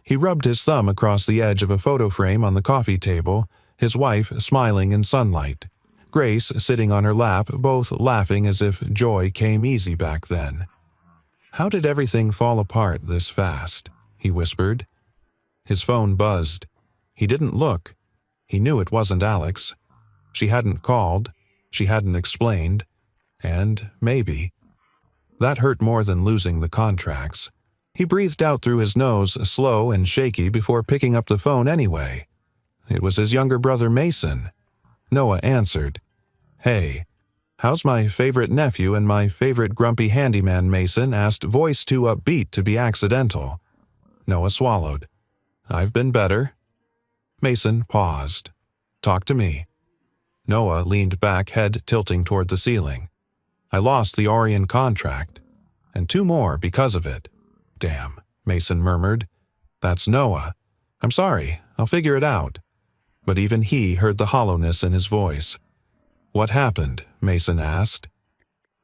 He rubbed his thumb across the edge of a photo frame on the coffee table, his wife smiling in sunlight. Grace sitting on her lap, both laughing as if joy came easy back then. How did everything fall apart this fast? He whispered. His phone buzzed. He didn't look. He knew it wasn't Alex. She hadn't called. She hadn't explained. And maybe. That hurt more than losing the contracts. He breathed out through his nose, slow and shaky, before picking up the phone anyway. It was his younger brother Mason. Noah answered. Hey, how's my favorite nephew and my favorite grumpy handyman? Mason asked, voice too upbeat to be accidental. Noah swallowed. I've been better. Mason paused. Talk to me. Noah leaned back, head tilting toward the ceiling. I lost the Orion contract, and 2 more because of it. Damn, Mason murmured. That's Noah. I'm sorry, I'll figure it out. But even he heard the hollowness in his voice. What happened? Mason asked.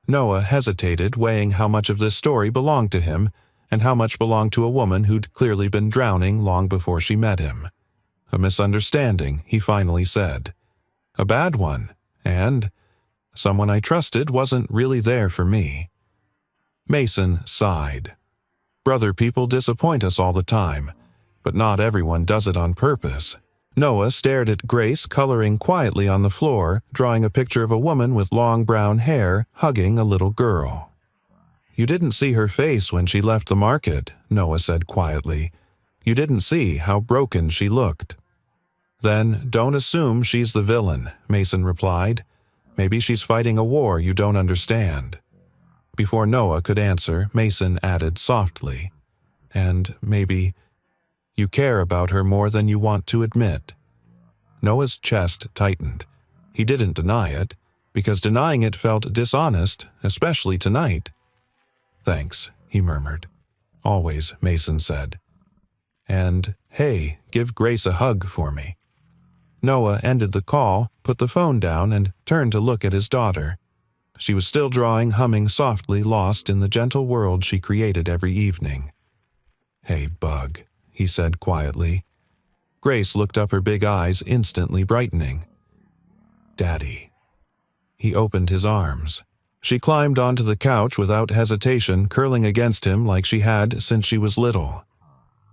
Noah hesitated, weighing how much of this story belonged to him and how much belonged to a woman who'd clearly been drowning long before she met him. A misunderstanding, he finally said. A bad one, and someone I trusted wasn't really there for me. Mason sighed. Brother people disappoint us all the time, but not everyone does it on purpose. Noah stared at Grace coloring quietly on the floor, drawing a picture of a woman with long brown hair hugging a little girl. You didn't see her face when she left the market, Noah said quietly. You didn't see how broken she looked. Then don't assume she's the villain, Mason replied. Maybe she's fighting a war you don't understand." Before Noah could answer, Mason added softly, "And maybe you care about her more than you want to admit." Noah's chest tightened. He didn't deny it, because denying it felt dishonest, especially tonight. "Thanks," he murmured. "Always," Mason said. "And, hey, give Grace a hug for me." Noah ended the call, put the phone down, and turned to look at his daughter. She was still drawing, humming softly, lost in the gentle world she created every evening. "Hey, Bug," he said quietly. Grace looked up, her big eyes instantly brightening. "Daddy." He opened his arms. She climbed onto the couch without hesitation, curling against him like she had since she was little.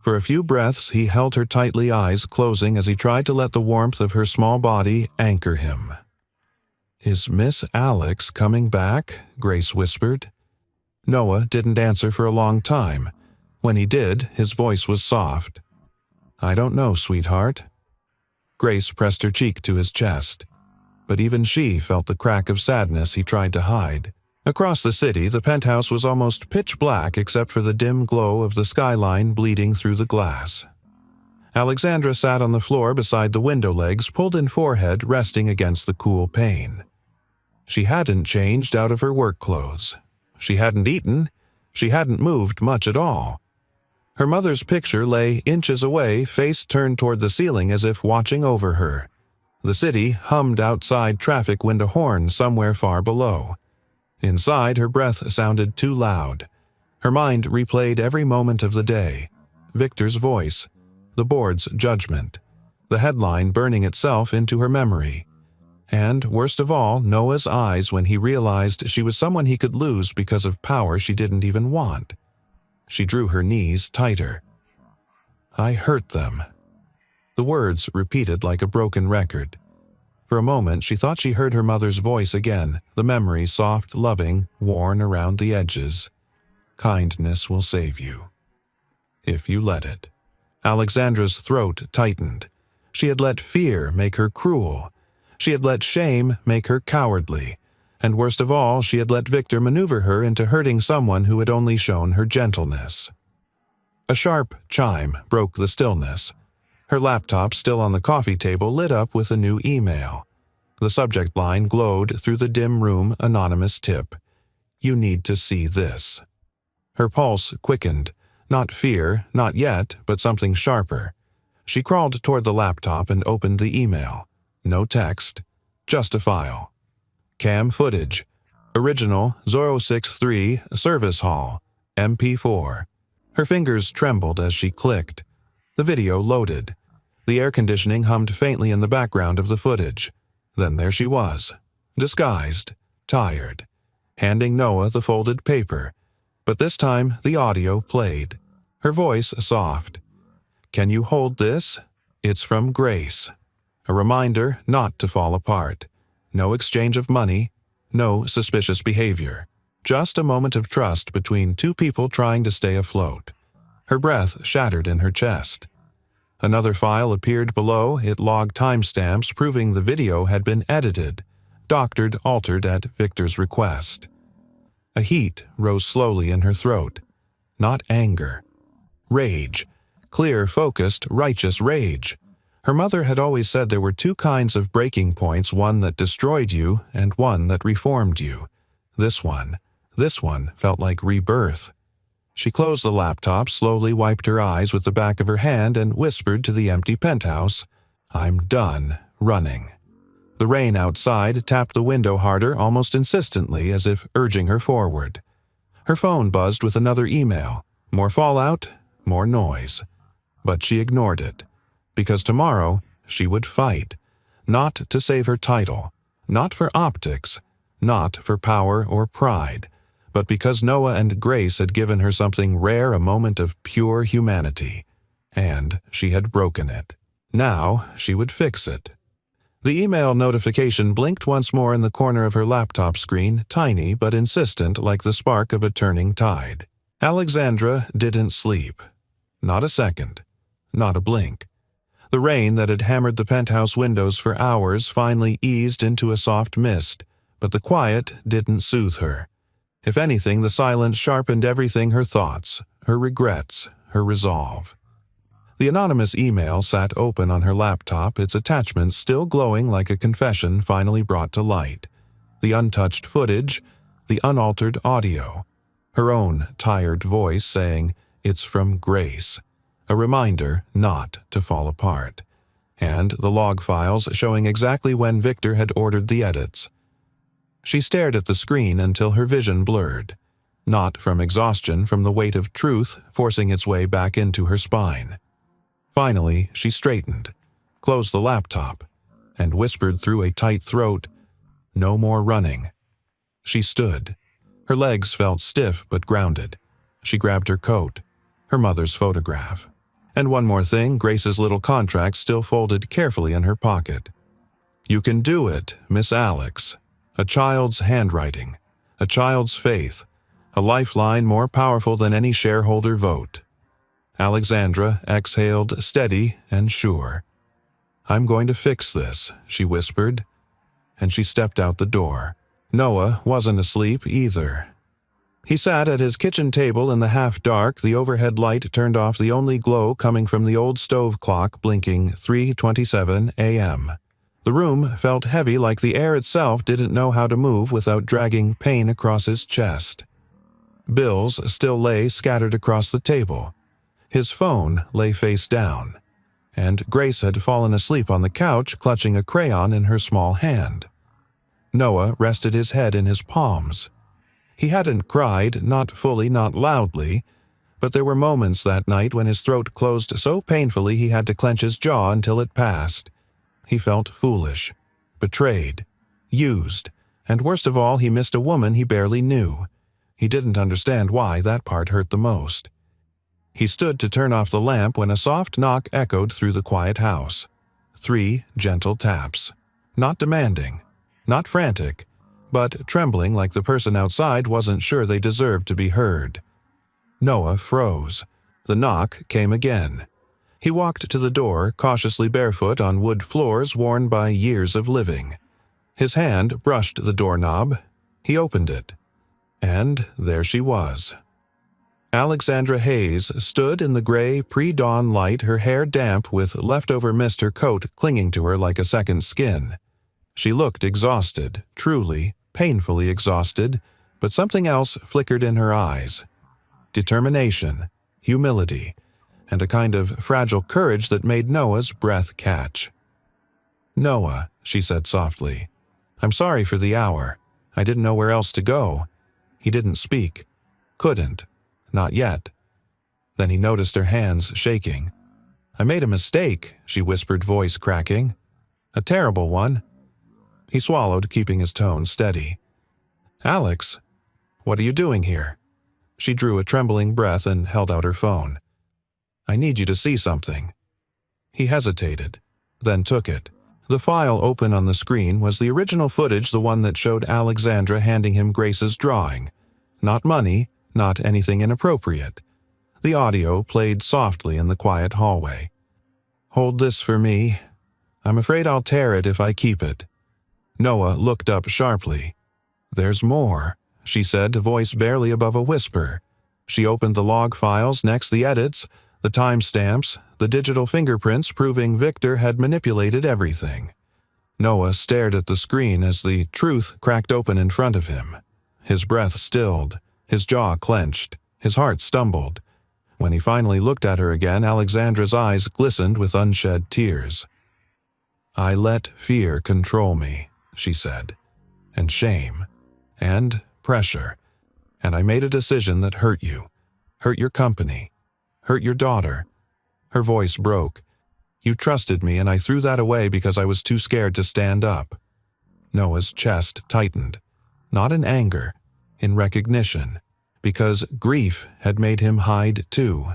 For a few breaths he held her tightly, eyes closing as he tried to let the warmth of her small body anchor him. "Is Miss Alex coming back?" Grace whispered. Noah didn't answer for a long time. When he did, his voice was soft. "I don't know, sweetheart." Grace pressed her cheek to his chest. But even she felt the crack of sadness he tried to hide. Across the city, the penthouse was almost pitch black except for the dim glow of the skyline bleeding through the glass. Alexandra sat on the floor beside the window legs, pulled-in forehead resting against the cool pane. She hadn't changed out of her work clothes. She hadn't eaten. She hadn't moved much at all. Her mother's picture lay inches away, face turned toward the ceiling as if watching over her. The city hummed outside, traffic wind a horn somewhere far below. Inside, her breath sounded too loud. Her mind replayed every moment of the day. Victor's voice, the board's judgment, the headline burning itself into her memory. And, worst of all, Noah's eyes when he realized she was someone he could lose because of power she didn't even want. She drew her knees tighter. "I hurt them." The words repeated like a broken record. For a moment she thought she heard her mother's voice again, the memory soft, loving, worn around the edges. "Kindness will save you. If you let it." Alexandra's throat tightened. She had let fear make her cruel. She had let shame make her cowardly. And worst of all, she had let Victor maneuver her into hurting someone who had only shown her gentleness. A sharp chime broke the stillness. Her laptop, still on the coffee table, lit up with a new email. The subject line glowed through the dim room, anonymous tip. "You need to see this." Her pulse quickened. Not fear, not yet, but something sharper. She crawled toward the laptop and opened the email. No text, just a file. Cam footage. Original 063 Service Hall, MP4. Her fingers trembled as she clicked. The video loaded. The air conditioning hummed faintly in the background of the footage. Then there she was, disguised, tired, handing Noah the folded paper. But this time the audio played. Her voice soft. "Can you hold this? It's from Grace." A reminder not to fall apart. No exchange of money. No suspicious behavior. Just a moment of trust between two people trying to stay afloat. Her breath shattered in her chest. Another file appeared below. It logged timestamps proving the video had been edited, doctored, altered at Victor's request. A heat rose slowly in her throat. Not anger. Rage. Clear, focused, righteous rage. Her mother had always said there were two kinds of breaking points, one that destroyed you and one that reformed you. This one felt like rebirth. She closed the laptop, slowly wiped her eyes with the back of her hand, and whispered to the empty penthouse, "I'm done running." The rain outside tapped the window harder, almost insistently, as if urging her forward. Her phone buzzed with another email. More fallout, more noise. But she ignored it. Because tomorrow she would fight. Not to save her title. Not for optics. Not for power or pride. But because Noah and Grace had given her something rare, a moment of pure humanity. And she had broken it. Now she would fix it. The email notification blinked once more in the corner of her laptop screen, tiny but insistent like the spark of a turning tide. Alexandra didn't sleep. Not a second. Not a blink. The rain that had hammered the penthouse windows for hours finally eased into a soft mist, But the quiet didn't soothe her. If anything, the silence sharpened everything: her thoughts, her regrets, her resolve. The anonymous email sat open on her laptop, its attachments still glowing like a confession finally brought to light. The untouched footage, the unaltered audio, her own tired voice saying, "It's from Grace," a reminder not to fall apart, and the log files showing exactly when Victor had ordered the edits. She stared at the screen until her vision blurred, not from exhaustion, from the weight of truth forcing its way back into her spine. Finally, she straightened, closed the laptop, and whispered through a tight throat, "No more running." She stood. Her legs felt stiff but grounded. She grabbed her coat, her mother's photograph, and one more thing: Grace's little contract still folded carefully in her pocket. "You can do it, Miss Alex." A child's handwriting, a child's faith, a lifeline more powerful than any shareholder vote. Alexandra exhaled, steady and sure. "I'm going to fix this," she whispered, and she stepped out the door. Noah wasn't asleep either. He sat at his kitchen table in the half-dark, the overhead light turned off, the only glow coming from the old stove clock blinking 3:27 a.m. The room felt heavy, like the air itself didn't know how to move without dragging pain across his chest. Bills still lay scattered across the table. His phone lay face down, and Grace had fallen asleep on the couch, clutching a crayon in her small hand. Noah rested his head in his palms. He hadn't cried, not fully, not loudly, but there were moments that night when his throat closed so painfully he had to clench his jaw until it passed. He felt foolish, betrayed, used, and worst of all, he missed a woman he barely knew. He didn't understand why that part hurt the most. He stood to turn off the lamp when a soft knock echoed through the quiet house. 3 gentle taps. Not demanding, not frantic, but trembling, like the person outside wasn't sure they deserved to be heard. Noah froze. The knock came again. He walked to the door, cautiously barefoot on wood floors worn by years of living. His hand brushed the doorknob. He opened it. And there she was. Alexandra Hayes stood in the gray pre-dawn light, her hair damp with leftover mist, her coat clinging to her like a second skin. She looked exhausted, truly, painfully exhausted, but something else flickered in her eyes. Determination, humility, and a kind of fragile courage that made Noah's breath catch. "Noah," she said softly, "I'm sorry for the hour. I didn't know where else to go." He didn't speak. Couldn't. Not yet. Then he noticed her hands shaking. "I made a mistake," she whispered, voice cracking. "A terrible one." He swallowed, keeping his tone steady. "Alex, what are you doing here?" She drew a trembling breath and held out her phone. "I need you to see something." He hesitated, then took it. The file open on the screen was the original footage, the one that showed Alexandra handing him Grace's drawing. Not money, not anything inappropriate. The audio played softly in the quiet hallway. "Hold this for me. I'm afraid I'll tear it if I keep it." Noah looked up sharply. "There's more," she said, voice barely above a whisper. She opened the log files, next the edits, the timestamps, the digital fingerprints proving Victor had manipulated everything. Noah stared at the screen as the truth cracked open in front of him. His breath stilled, his jaw clenched, his heart stumbled. When he finally looked at her again, Alexandra's eyes glistened with unshed tears. "I let fear control me," she said, "and shame, and pressure, and I made a decision that hurt you, hurt your company, hurt your daughter." Her voice broke. "You trusted me, and I threw that away because I was too scared to stand up." Noah's chest tightened, not in anger, in recognition, because grief had made him hide too.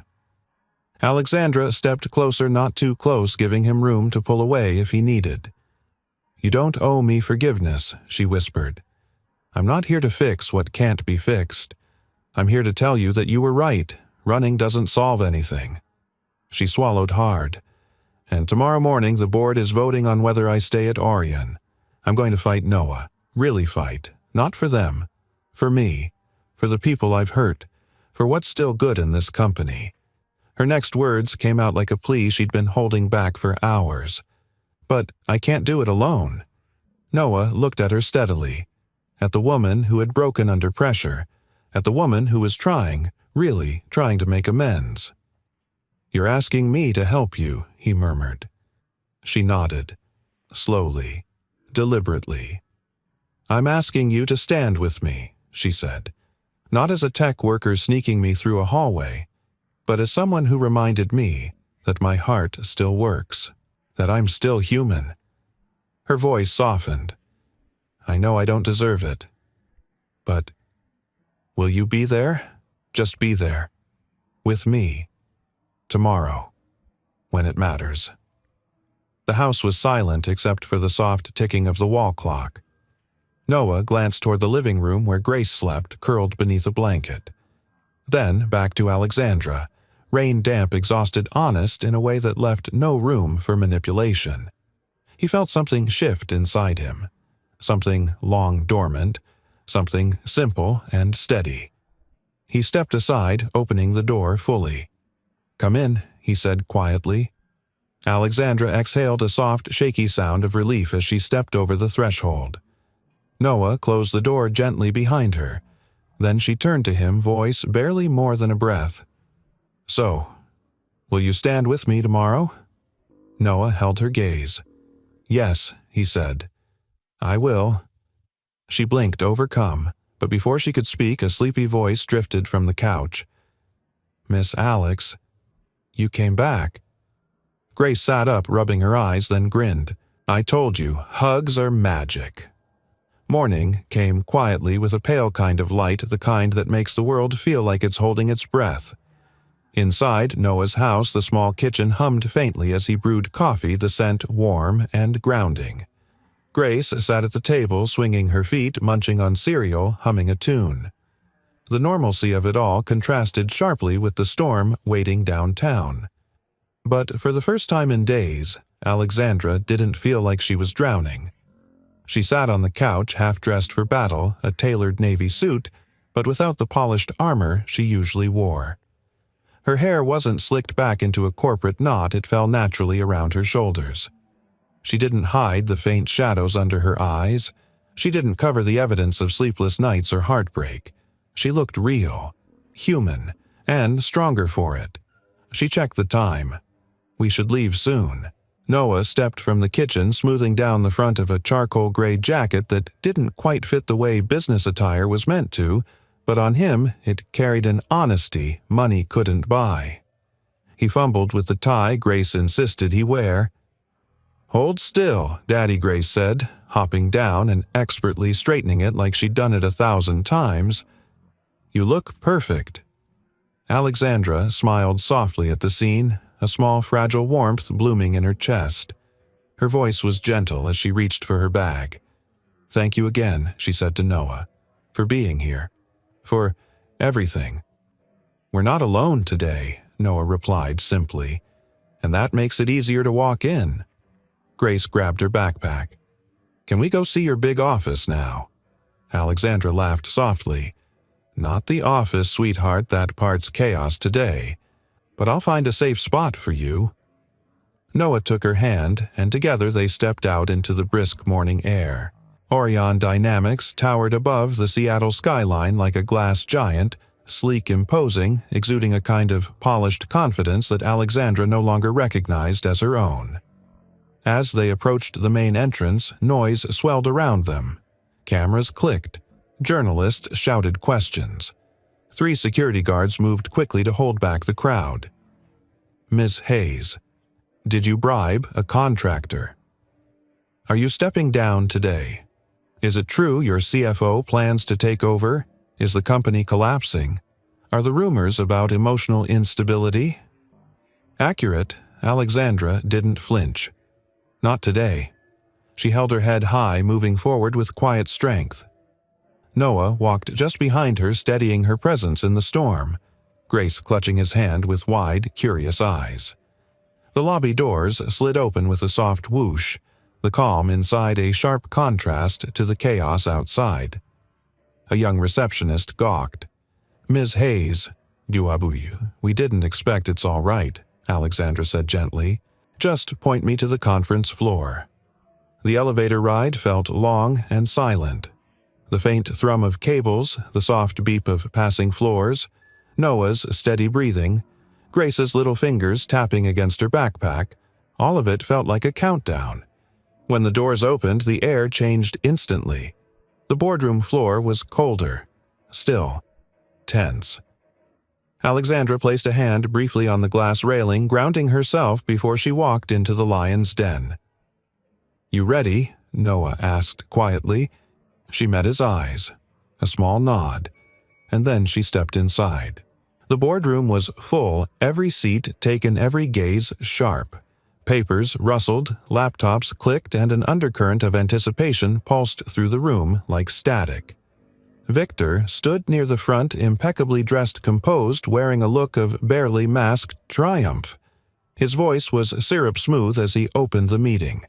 Alexandra stepped closer, not too close, giving him room to pull away if he needed. "You don't owe me forgiveness," she whispered. "I'm not here to fix what can't be fixed. I'm here to tell you that you were right. Running doesn't solve anything." She swallowed hard. "And tomorrow morning the board is voting on whether I stay at Orion. I'm going to fight Noah, Really fight, not for them, for me, for the people I've hurt, for what's still good in this company. Her next words came out like a plea she'd been holding back for hours. But I can't do it alone. Noah looked at her steadily, at the woman who had broken under pressure, at the woman who was trying, really trying to make amends. "You're asking me to help you," he murmured. She nodded, slowly, deliberately. "I'm asking you to stand with me," she said, "not as a tech worker sneaking me through a hallway, but as someone who reminded me that my heart still works, that I'm still human." Her voice softened. "I know I don't deserve it, but will you be there? Just be there, with me, tomorrow, when it matters." The house was silent except for the soft ticking of the wall clock. Noah glanced toward the living room where Grace slept, curled beneath a blanket. Then back to Alexandra, rain-damp, exhausted, honest in a way that left no room for manipulation. He felt something shift inside him, something long dormant, something simple and steady. He stepped aside, opening the door fully. "Come in," he said quietly. Alexandra exhaled a soft, shaky sound of relief as she stepped over the threshold. Noah closed the door gently behind her. Then she turned to him, voice barely more than a breath. "So, will you stand with me tomorrow?" Noah held her gaze. "Yes," he said. "I will." She blinked, overcome, but before she could speak, a sleepy voice drifted from the couch. "Miss Alex, you came back." Grace sat up, rubbing her eyes, then grinned. "I told you, hugs are magic." Morning came quietly with a pale kind of light, the kind that makes the world feel like it's holding its breath. Inside Noah's house, the small kitchen hummed faintly as he brewed coffee, the scent warm and grounding. Grace sat at the table, swinging her feet, munching on cereal, humming a tune. The normalcy of it all contrasted sharply with the storm waiting downtown. But for the first time in days, Alexandra didn't feel like she was drowning. She sat on the couch, half-dressed for battle, a tailored navy suit, but without the polished armor she usually wore. Her hair wasn't slicked back into a corporate knot, it fell naturally around her shoulders. She didn't hide the faint shadows under her eyes. She didn't cover the evidence of sleepless nights or heartbreak. She looked real, human, and stronger for it. She checked the time. We should leave soon. Noah stepped from the kitchen, smoothing down the front of a charcoal gray jacket that didn't quite fit the way business attire was meant to, but on him it carried an honesty money couldn't buy. He fumbled with the tie Grace insisted he wear. "Hold still," Daddy Grace said, hopping down and expertly straightening it like she'd done it 1,000 times. "You look perfect." Alexandra smiled softly at the scene, a small fragile warmth blooming in her chest. Her voice was gentle as she reached for her bag. "Thank you again," she said to Noah, "for being here. For everything." "We're not alone today," Noah replied simply, "and that makes it easier to walk in." Grace grabbed her backpack. "Can we go see your big office now?" Alexandra laughed softly. "Not the office, sweetheart, that part's chaos today. But I'll find a safe spot for you." Noah took her hand, and together they stepped out into the brisk morning air. Orion Dynamics towered above the Seattle skyline like a glass giant, sleek, imposing, exuding a kind of polished confidence that Alexandra no longer recognized as her own. As they approached the main entrance, noise swelled around them. Cameras clicked. Journalists shouted questions. 3 security guards moved quickly to hold back the crowd. "Ms. Hayes, did you bribe a contractor? Are you stepping down today? Is it true your CFO plans to take over? Is the company collapsing? Are the rumors about emotional instability?" Accurate, Alexandra didn't flinch. Not today. She held her head high, moving forward with quiet strength. Noah walked just behind her, steadying her presence in the storm, Grace clutching his hand with wide, curious eyes. The lobby doors slid open with a soft whoosh. the calm inside a sharp contrast to the chaos outside. A young receptionist gawked. "Ms. Hayes, Duabuyu, we didn't expect it's all right," Alexandra said gently. "Just point me to the conference floor." The elevator ride felt long and silent. The faint thrum of cables, the soft beep of passing floors, Noah's steady breathing, Grace's little fingers tapping against her backpack, all of it felt like a countdown. When the doors opened, the air changed instantly. The boardroom floor was colder, still, tense. Alexandra placed a hand briefly on the glass railing, grounding herself before she walked into the lion's den. "You ready?" Noah asked quietly. She met his eyes, a small nod, and then she stepped inside. The boardroom was full, every seat taken, every gaze sharp. Papers rustled, laptops clicked, and an undercurrent of anticipation pulsed through the room like static. Victor stood near the front, impeccably dressed, composed, wearing a look of barely masked triumph. His voice was syrup-smooth as he opened the meeting.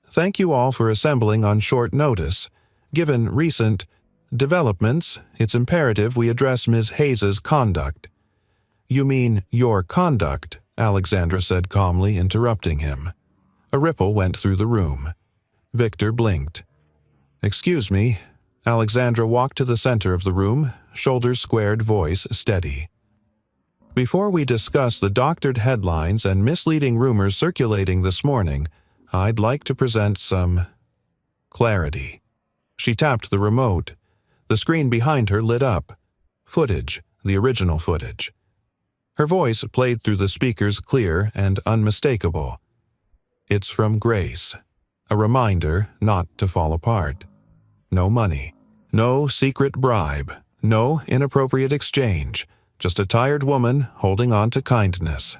"Thank you all for assembling on short notice. Given recent developments, it's imperative we address Ms. Hayes's conduct." "You mean your conduct," Alexandra said calmly, interrupting him. A ripple went through the room. Victor blinked. "Excuse me." Alexandra walked to the center of the room, shoulders squared, voice steady. "Before we discuss the doctored headlines and misleading rumors circulating this morning, I'd like to present some clarity." She tapped the remote. The screen behind her lit up. Footage, the original footage. Her voice played through the speakers clear and unmistakable. "It's from Grace. A reminder not to fall apart. No money. No secret bribe. No inappropriate exchange. Just a tired woman holding on to kindness."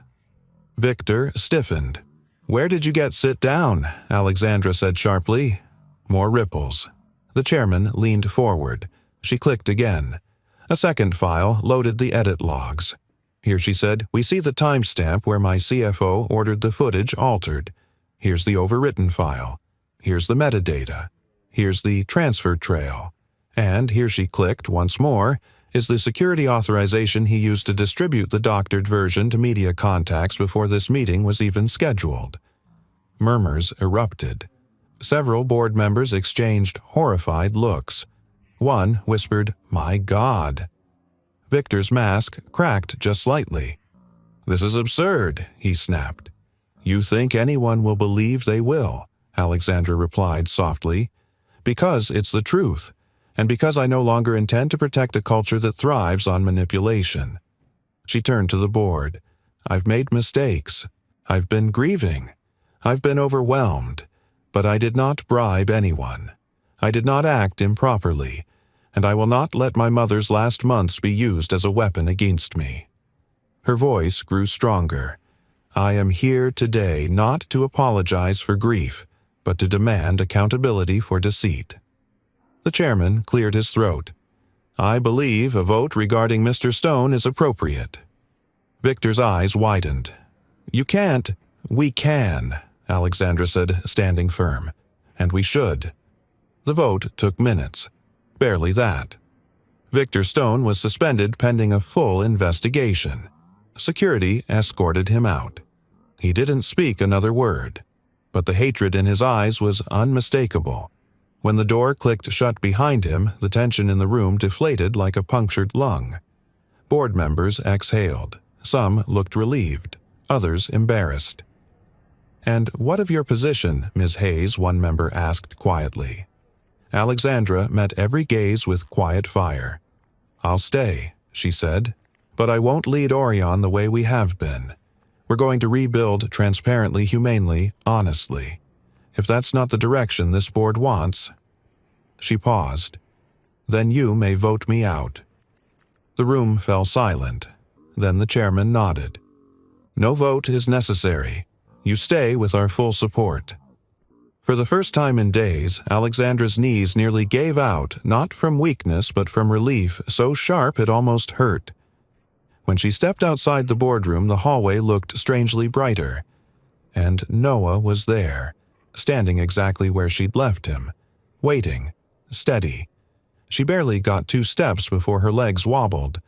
Victor stiffened. "Where did you get sit down?" Alexandra said sharply. More ripples. The chairman leaned forward. She clicked again. A second file loaded the edit logs. "Here," she said, "we see the timestamp where my CFO ordered the footage altered. Here's the overwritten file. Here's the metadata. Here's the transfer trail. And here," she clicked once more, "is the security authorization he used to distribute the doctored version to media contacts before this meeting was even scheduled." Murmurs erupted. Several board members exchanged horrified looks. One whispered, "My God." Victor's mask cracked just slightly. "This is absurd," he snapped. "You think anyone will believe they will," Alexandra replied softly. "Because it's the truth, and because I no longer intend to protect a culture that thrives on manipulation." She turned to the board. "I've made mistakes. I've been grieving. I've been overwhelmed. But I did not bribe anyone. I did not act improperly, and I will not let my mother's last months be used as a weapon against me." Her voice grew stronger. "I am here today not to apologize for grief, but to demand accountability for deceit." The chairman cleared his throat. "I believe a vote regarding Mr. Stone is appropriate." Victor's eyes widened. "You can't." "We can," Alexandra said, standing firm. "And we should." The vote took minutes. Barely that. Victor Stone was suspended pending a full investigation. Security escorted him out. He didn't speak another word, but the hatred in his eyes was unmistakable. When the door clicked shut behind him, the tension in the room deflated like a punctured lung. Board members exhaled. Some looked relieved, others embarrassed. "And what of your position, Ms. Hayes?" one member asked quietly. Alexandra met every gaze with quiet fire. "I'll stay," she said, "but I won't lead Orion the way we have been. We're going to rebuild transparently, humanely, honestly. If that's not the direction this board wants—" She paused. "Then you may vote me out." The room fell silent. Then the chairman nodded. "No vote is necessary. You stay with our full support." For the first time in days, Alexandra's knees nearly gave out, not from weakness but from relief so sharp it almost hurt. When she stepped outside the boardroom, the hallway looked strangely brighter. And Noah was there, standing exactly where she'd left him, waiting, steady. She barely got 2 steps before her legs wobbled.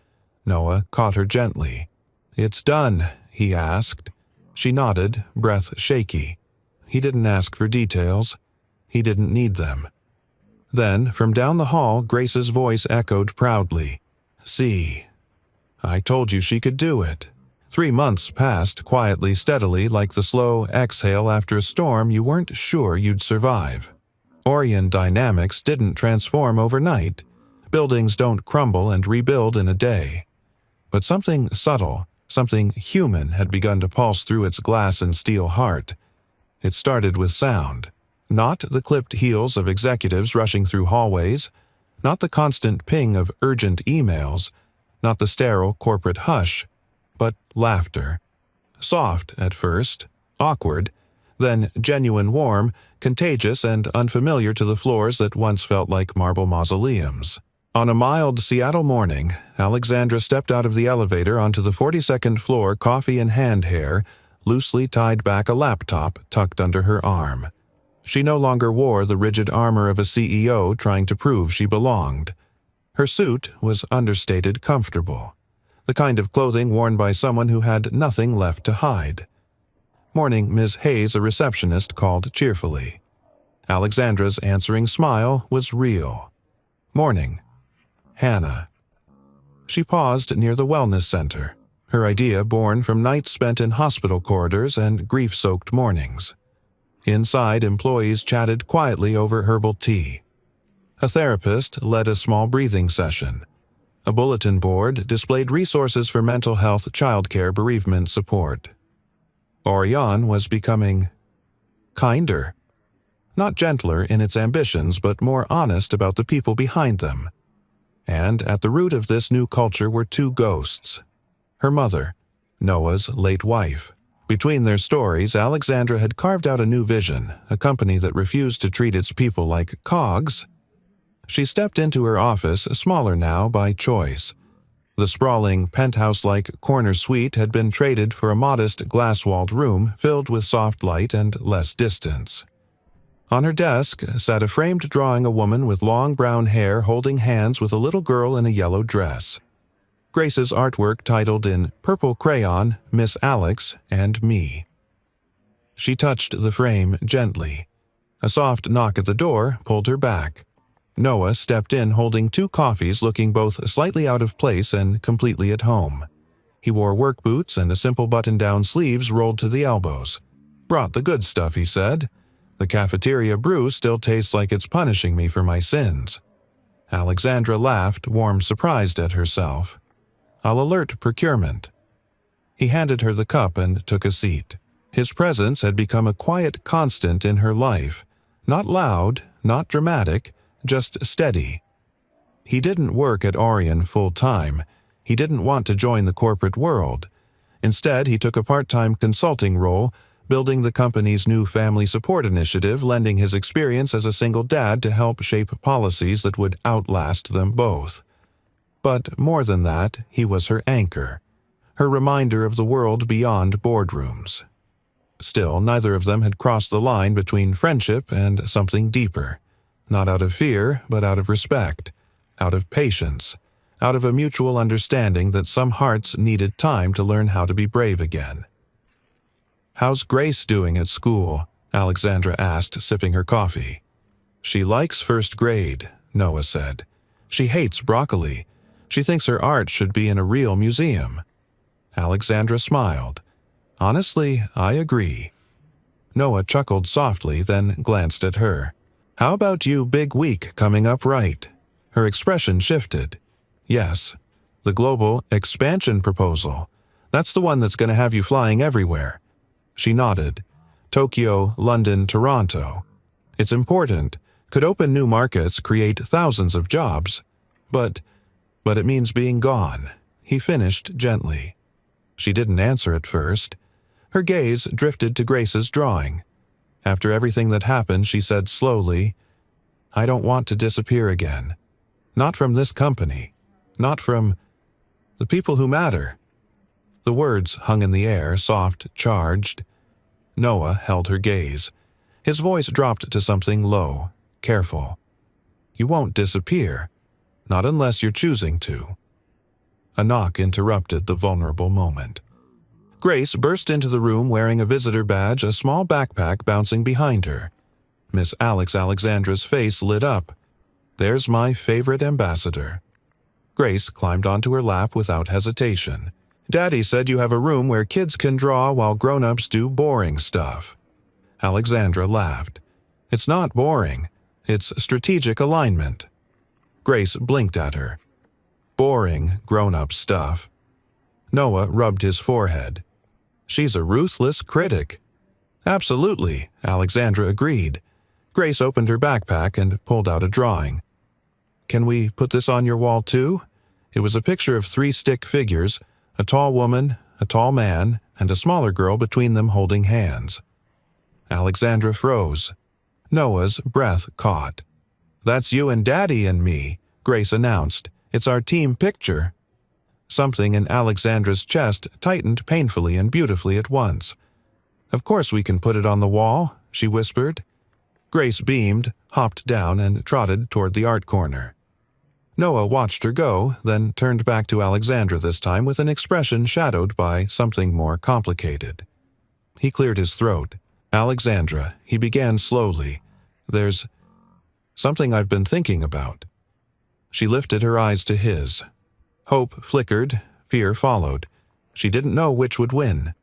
Noah caught her gently. "It's done," he asked. She nodded, breath shaky. He didn't ask for details. He didn't need them. Then, from down the hall, Grace's voice echoed proudly. "See, I told you she could do it." 3 months passed quietly, steadily, like the slow exhale after a storm you weren't sure you'd survive. Orion dynamics didn't transform overnight. Buildings don't crumble and rebuild in a day. But something subtle, something human had begun to pulse through its glass and steel heart. It started with sound. Not the clipped heels of executives rushing through hallways, not the constant ping of urgent emails, not the sterile corporate hush, but laughter. Soft at first, awkward, then genuine warm, contagious and unfamiliar to the floors that once felt like marble mausoleums. On a mild Seattle morning, Alexandra stepped out of the elevator onto the 42nd floor, coffee in hand, hair loosely tied back, a laptop tucked under her arm. She no longer wore the rigid armor of a CEO trying to prove she belonged. Her suit was understated comfortable, the kind of clothing worn by someone who had nothing left to hide. "Morning, Ms. Hayes," a receptionist called cheerfully. Alexandra's answering smile was real. "Morning, Hannah." She paused near the wellness center, her idea born from nights spent in hospital corridors and grief-soaked mornings. Inside, employees chatted quietly over herbal tea. A therapist led a small breathing session. A bulletin board displayed resources for mental health, childcare, bereavement support. Orion was becoming kinder. Not gentler in its ambitions, but more honest about the people behind them. And at the root of this new culture were 2 ghosts. Her mother, Noah's late wife. Between their stories, Alexandra had carved out a new vision, a company that refused to treat its people like cogs. She stepped into her office, smaller now by choice. The sprawling, penthouse-like corner suite had been traded for a modest, glass-walled room filled with soft light and less distance. On her desk sat a framed drawing, a woman with long brown hair holding hands with a little girl in a yellow dress. Grace's artwork titled in purple crayon, "Miss Alex and Me." She touched the frame gently. A soft knock at the door pulled her back. Noah stepped in holding 2 coffees, looking both slightly out of place and completely at home. He wore work boots and a simple button-down sleeves rolled to the elbows. "Brought the good stuff," he said. "The cafeteria brew still tastes like it's punishing me for my sins." Alexandra laughed, warm, surprised at herself. "I'll alert procurement." He handed her the cup and took a seat. His presence had become a quiet constant in her life. Not loud, not dramatic, just steady. He didn't work at Orion full-time. He didn't want to join the corporate world. Instead, he took a part-time consulting role, building the company's new family support initiative, lending his experience as a single dad to help shape policies that would outlast them both. But more than that, he was her anchor, her reminder of the world beyond boardrooms. Still, neither of them had crossed the line between friendship and something deeper. Not out of fear, but out of respect, out of patience, out of a mutual understanding that some hearts needed time to learn how to be brave again. "How's Grace doing at school?" Alexandra asked, sipping her coffee. "She likes first grade," Noah said. "She hates broccoli. She thinks her art should be in a real museum." Alexandra smiled. "Honestly, I agree." Noah chuckled softly, then glanced at her. "How about you, big week coming up, right?" Her expression shifted. "Yes. The global expansion proposal. That's the one that's going to have you flying everywhere." She nodded. "Tokyo, London, Toronto. It's important. Could open new markets, create thousands of jobs. But it means being gone," he finished gently. She didn't answer at first. Her gaze drifted to Grace's drawing. After everything that happened, she said slowly, "I don't want to disappear again. Not from this company. Not from the people who matter." The words hung in the air, soft, charged. Noah held her gaze. His voice dropped to something low, careful. "You won't disappear. Not unless you're choosing to." A knock interrupted the vulnerable moment. Grace burst into the room wearing a visitor badge, a small backpack bouncing behind her. Miss Alexandra's face lit up. "There's my favorite ambassador." Grace climbed onto her lap without hesitation. "Daddy said you have a room where kids can draw while grown-ups do boring stuff." Alexandra laughed. "It's not boring. It's strategic alignment." Grace blinked at her. "Boring, grown-up stuff." Noah rubbed his forehead. "She's a ruthless critic." "Absolutely," Alexandra agreed. Grace opened her backpack and pulled out a drawing. "Can we put this on your wall too?" It was a picture of 3 stick figures, a tall woman, a tall man, and a smaller girl between them holding hands. Alexandra froze. Noah's breath caught. "That's you and Daddy and me," Grace announced. "It's our team picture." Something in Alexandra's chest tightened painfully and beautifully at once. "Of course we can put it on the wall," she whispered. Grace beamed, hopped down, and trotted toward the art corner. Noah watched her go, then turned back to Alexandra this time with an expression shadowed by something more complicated. He cleared his throat. "Alexandra," he began slowly, "there's something I've been thinking about." She lifted her eyes to his. Hope flickered, fear followed. She didn't know which would win.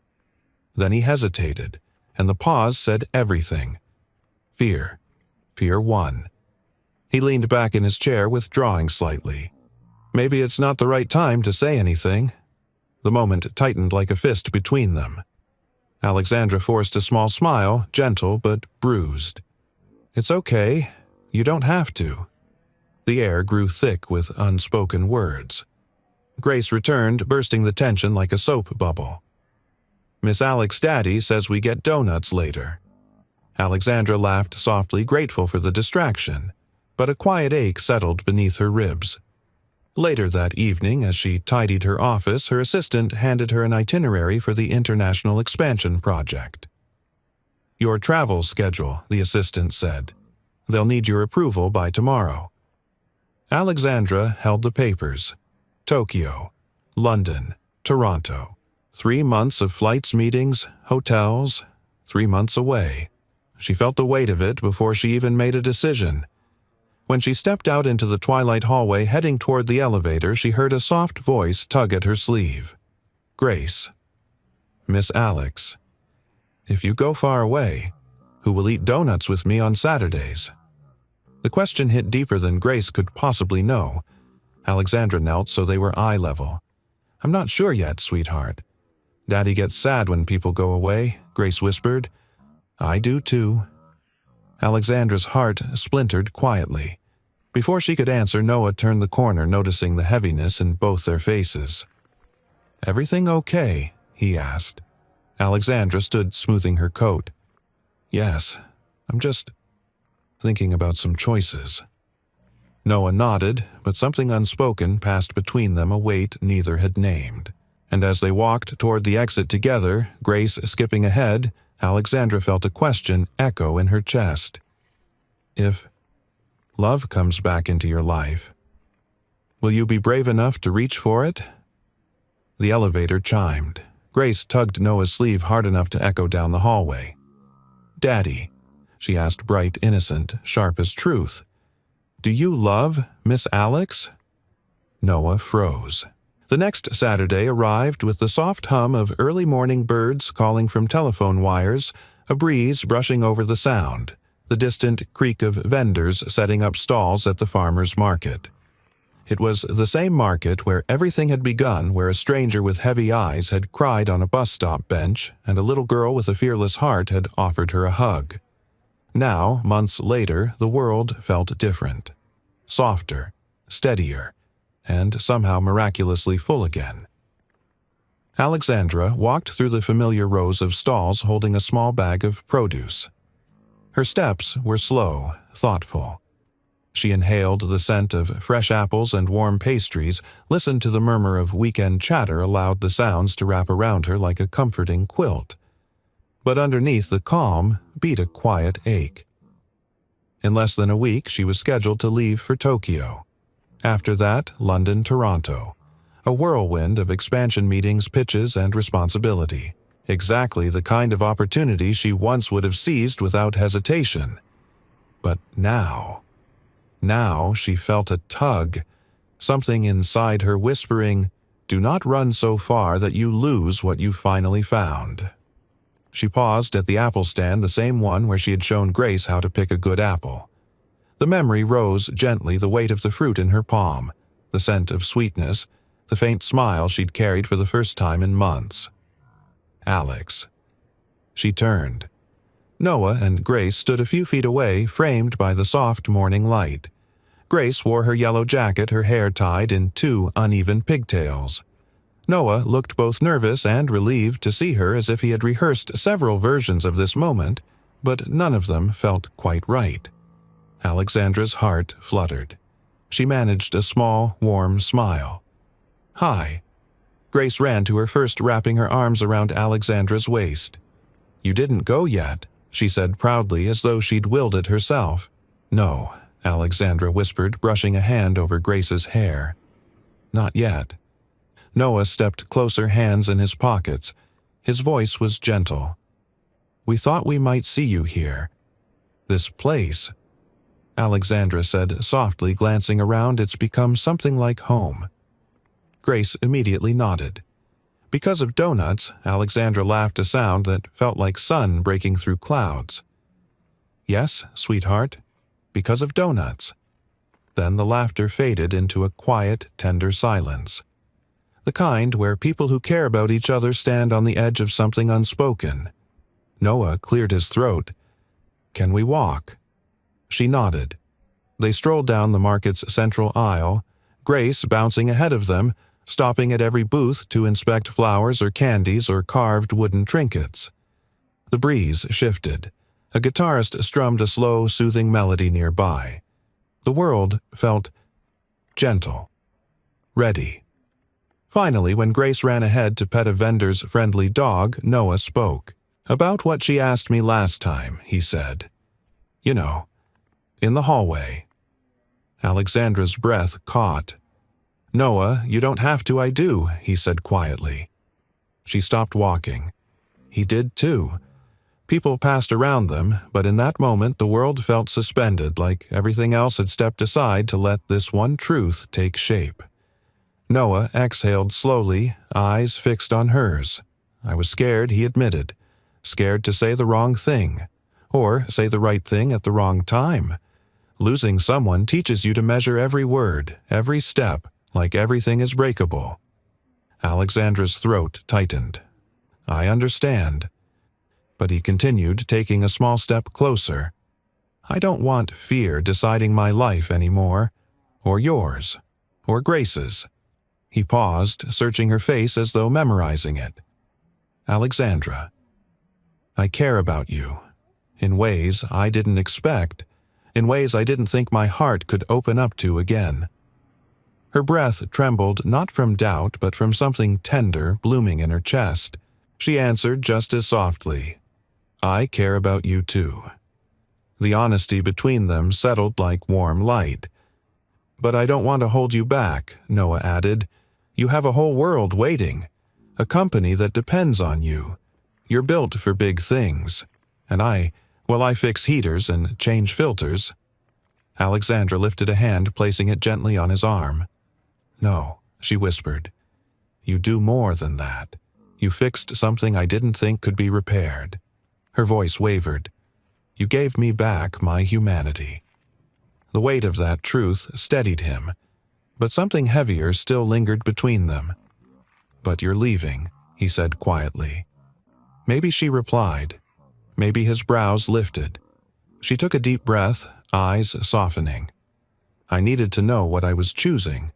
Then he hesitated, and the pause said everything. Fear. Fear won. He leaned back in his chair, withdrawing slightly. Maybe it's not the right time to say anything. The moment tightened like a fist between them. Alexandra forced a small smile, gentle but bruised. "It's okay. You don't have to." The air grew thick with unspoken words. Grace returned, bursting the tension like a soap bubble. "Miss Alex's daddy says we get donuts later." Alexandra laughed softly, grateful for the distraction, but a quiet ache settled beneath her ribs. Later that evening, as she tidied her office, her assistant handed her an itinerary for the International Expansion Project. "Your travel schedule," the assistant said. "They'll need your approval by tomorrow." Alexandra held the papers. Tokyo, London, Toronto. 3 months of flights, meetings, hotels, 3 months away. She felt the weight of it before she even made a decision. When she stepped out into the twilight hallway heading toward the elevator, she heard a soft voice tug at her sleeve. "Grace." "Miss Alex. If you go far away, who will eat donuts with me on Saturdays?" The question hit deeper than Grace could possibly know. Alexandra knelt so they were eye level. "I'm not sure yet, sweetheart." "Daddy gets sad when people go away," Grace whispered. "I do too." Alexandra's heart splintered quietly. Before she could answer, Noah turned the corner, noticing the heaviness in both their faces. "Everything okay?" he asked. Alexandra stood smoothing her coat. "Yes, I'm just thinking about some choices." Noah nodded, but something unspoken passed between them, a weight neither had named. And as they walked toward the exit together, Grace skipping ahead, Alexandra felt a question echo in her chest. "If love comes back into your life, will you be brave enough to reach for it?" The elevator chimed. Grace tugged Noah's sleeve hard enough to echo down the hallway. "Daddy," she asked, bright, innocent, sharp as truth, "do you love Miss Alex?" Noah froze. The next Saturday arrived with the soft hum of early morning birds calling from telephone wires, a breeze brushing over the sound, the distant creak of vendors setting up stalls at the farmer's market. It was the same market where everything had begun, where a stranger with heavy eyes had cried on a bus stop bench and a little girl with a fearless heart had offered her a hug. Now, months later, the world felt different. Softer, steadier, and somehow miraculously full again. Alexandra walked through the familiar rows of stalls holding a small bag of produce. Her steps were slow, thoughtful. She inhaled the scent of fresh apples and warm pastries, listened to the murmur of weekend chatter, allowed the sounds to wrap around her like a comforting quilt. but underneath the calm beat a quiet ache. In less than a week, she was scheduled to leave for Tokyo. After that, London, Toronto. A whirlwind of expansion meetings, pitches, and responsibility. Exactly the kind of opportunity she once would have seized without hesitation. But now she felt a tug, something inside her whispering, "Do not run so far that you lose what you finally found." She paused at the apple stand, the same one where she had shown Grace how to pick a good apple. The memory rose gently, the weight of the fruit in her palm, the scent of sweetness, the faint smile she'd carried for the first time in months. Alex. She turned. Noah and Grace stood a few feet away, framed by the soft morning light. Grace wore her yellow jacket, her hair tied in 2 uneven pigtails. Noah looked both nervous and relieved to see her, as if he had rehearsed several versions of this moment, but none of them felt quite right. Alexandra's heart fluttered. She managed a small, warm smile. "Hi." Grace ran to her first, wrapping her arms around Alexandra's waist. "You didn't go yet," she said proudly, as though she'd willed it herself. "No," Alexandra whispered, brushing a hand over Grace's hair. "Not yet." Noah stepped closer, hands in his pockets. His voice was gentle. "We thought we might see you here. This place," Alexandra said softly, glancing around. "It's become something like home." Grace immediately nodded. Because of donuts, Alexandra laughed a sound that felt like sun breaking through clouds. "Yes, sweetheart, because of donuts." Then the laughter faded into a quiet, tender silence. The kind where people who care about each other stand on the edge of something unspoken. Noah cleared his throat. "Can we walk?" She nodded. They strolled down the market's central aisle, Grace bouncing ahead of them, stopping at every booth to inspect flowers or candies or carved wooden trinkets. The breeze shifted. A guitarist strummed a slow, soothing melody nearby. The world felt gentle, ready. Finally, when Grace ran ahead to pet a vendor's friendly dog, Noah spoke. "About what she asked me last time," he said. "You know, in the hallway." Alexandra's breath caught. "Noah, you don't have to, I do," he said quietly. She stopped walking. He did too. People passed around them, but in that moment the world felt suspended, like everything else had stepped aside to let this one truth take shape. Noah exhaled slowly, eyes fixed on hers. "I was scared," he admitted. "Scared to say the wrong thing. Or say the right thing at the wrong time. Losing someone teaches you to measure every word, every step, like everything is breakable." Alexandra's throat tightened. "I understand." But he continued, taking a small step closer. "I don't want fear deciding my life anymore. Or yours. Or Grace's." He paused, searching her face as though memorizing it. "Alexandra, I care about you. In ways I didn't expect. In ways I didn't think my heart could open up to again." Her breath trembled not from doubt but from something tender blooming in her chest. She answered just as softly, "I care about you too." The honesty between them settled like warm light. "But I don't want to hold you back," Noah added. "You have a whole world waiting. A company that depends on you. You're built for big things. And I fix heaters and change filters." Alexandra lifted a hand, placing it gently on his arm. "No," she whispered. "You do more than that. You fixed something I didn't think could be repaired." Her voice wavered. "You gave me back my humanity." The weight of that truth steadied him, but something heavier still lingered between them. "But you're leaving," he said quietly. Maybe she replied. Maybe his brows lifted. She took a deep breath, eyes softening. I needed to know what I was choosing.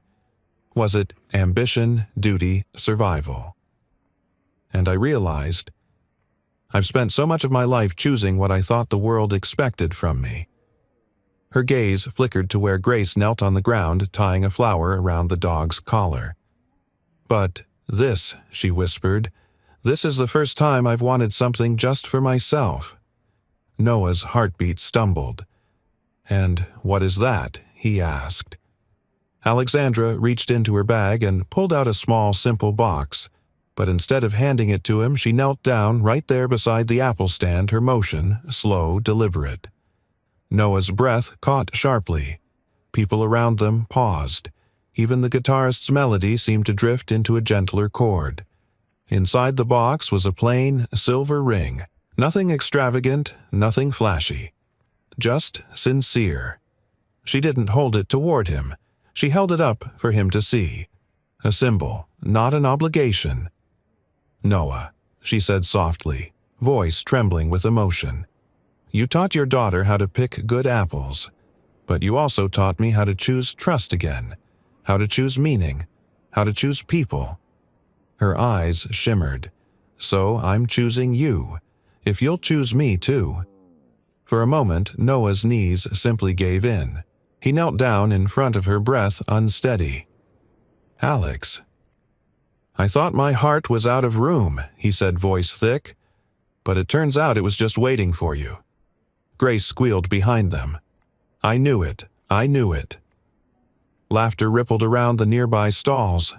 Was it ambition, duty, survival? And I realized, I've spent so much of my life choosing what I thought the world expected from me. Her gaze flickered to where Grace knelt on the ground, tying a flower around the dog's collar. "But this," she whispered, This is the first time I've wanted something just for myself." Noah's heartbeat stumbled. "And what is that?" he asked. Alexandra reached into her bag and pulled out a small, simple box, but instead of handing it to him, she knelt down right there beside the apple stand, her motion slow, deliberate. Noah's breath caught sharply. People around them paused. Even the guitarist's melody seemed to drift into a gentler chord. Inside the box was a plain, silver ring. Nothing extravagant, nothing flashy. Just sincere. She didn't hold it toward him. She held it up for him to see. A symbol, not an obligation. "Noah," she said softly, voice trembling with emotion. "You taught your daughter how to pick good apples, but you also taught me how to choose trust again, how to choose meaning, how to choose people." Her eyes shimmered. "So I'm choosing you, if you'll choose me too." For a moment, Noah's knees simply gave in. He knelt down in front of her, breath unsteady. "Alex." "I thought my heart was out of room," he said, voice thick. "But it turns out it was just waiting for you." Grace squealed behind them. "I knew it. I knew it." Laughter rippled around the nearby stalls.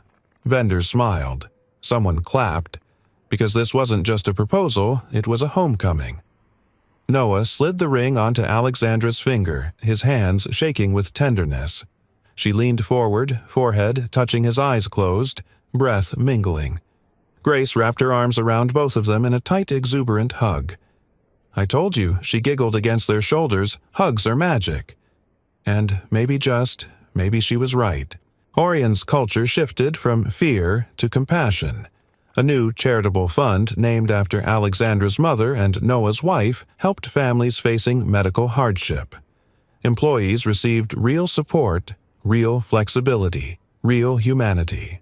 Vendors smiled. Someone clapped. Because this wasn't just a proposal, it was a homecoming. Noah slid the ring onto Alexandra's finger, his hands shaking with tenderness. She leaned forward, forehead touching his eyes closed, breath mingling. Grace wrapped her arms around both of them in a tight, exuberant hug. "I told you," she giggled against their shoulders, "hugs are magic." And maybe she was right. Orion's culture shifted from fear to compassion. A new charitable fund named after Alexandra's mother and Noah's wife helped families facing medical hardship. Employees received real support, real flexibility, real humanity.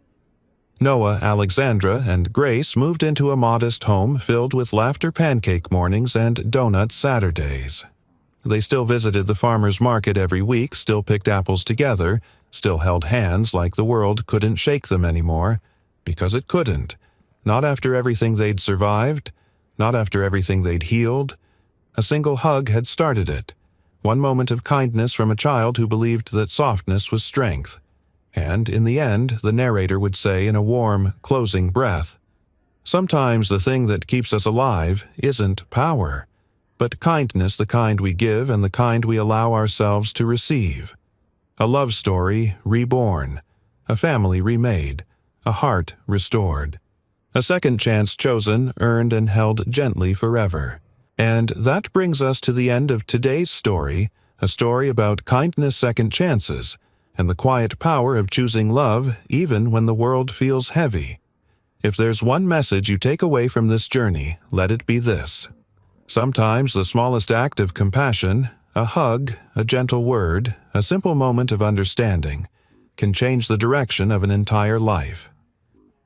Noah, Alexandra, and Grace moved into a modest home filled with laughter pancake mornings and donut Saturdays. They still visited the farmer's market every week, still picked apples together, still held hands like the world couldn't shake them anymore, because it couldn't. Not after everything they'd survived, not after everything they'd healed. A single hug had started it. One moment of kindness from a child who believed that softness was strength. And in the end, the narrator would say in a warm, closing breath, "Sometimes the thing that keeps us alive isn't power, but kindness, the kind we give and the kind we allow ourselves to receive. A love story reborn, a family remade, a heart restored. A second chance chosen, earned, and held gently forever." And that brings us to the end of today's story, a story about kindness, second chances, and the quiet power of choosing love even when the world feels heavy. If there's one message you take away from this journey, let it be this. Sometimes the smallest act of compassion, a hug, a gentle word, a simple moment of understanding, can change the direction of an entire life.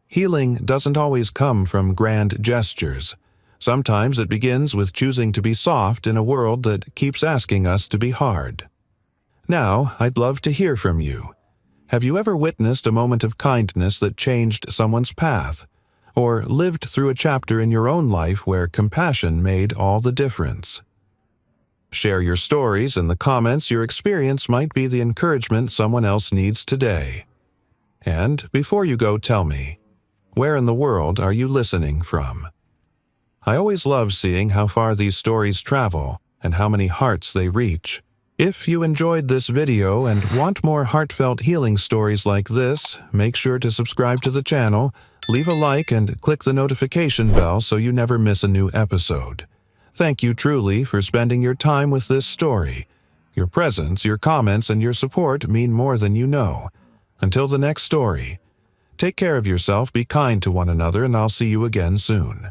Healing doesn't always come from grand gestures. Sometimes it begins with choosing to be soft in a world that keeps asking us to be hard. Now, I'd love to hear from you. Have you ever witnessed a moment of kindness that changed someone's path? Or lived through a chapter in your own life where compassion made all the difference? Share your stories in the comments. Your experience might be the encouragement someone else needs today. And before you go, tell me, where in the world are you listening from? I always love seeing how far these stories travel and how many hearts they reach. If you enjoyed this video and want more heartfelt healing stories like this, make sure to subscribe to the channel, leave a like, and click the notification bell so you never miss a new episode. Thank you truly for spending your time with this story. Your presence, your comments, and your support mean more than you know. Until the next story, take care of yourself, be kind to one another, and I'll see you again soon.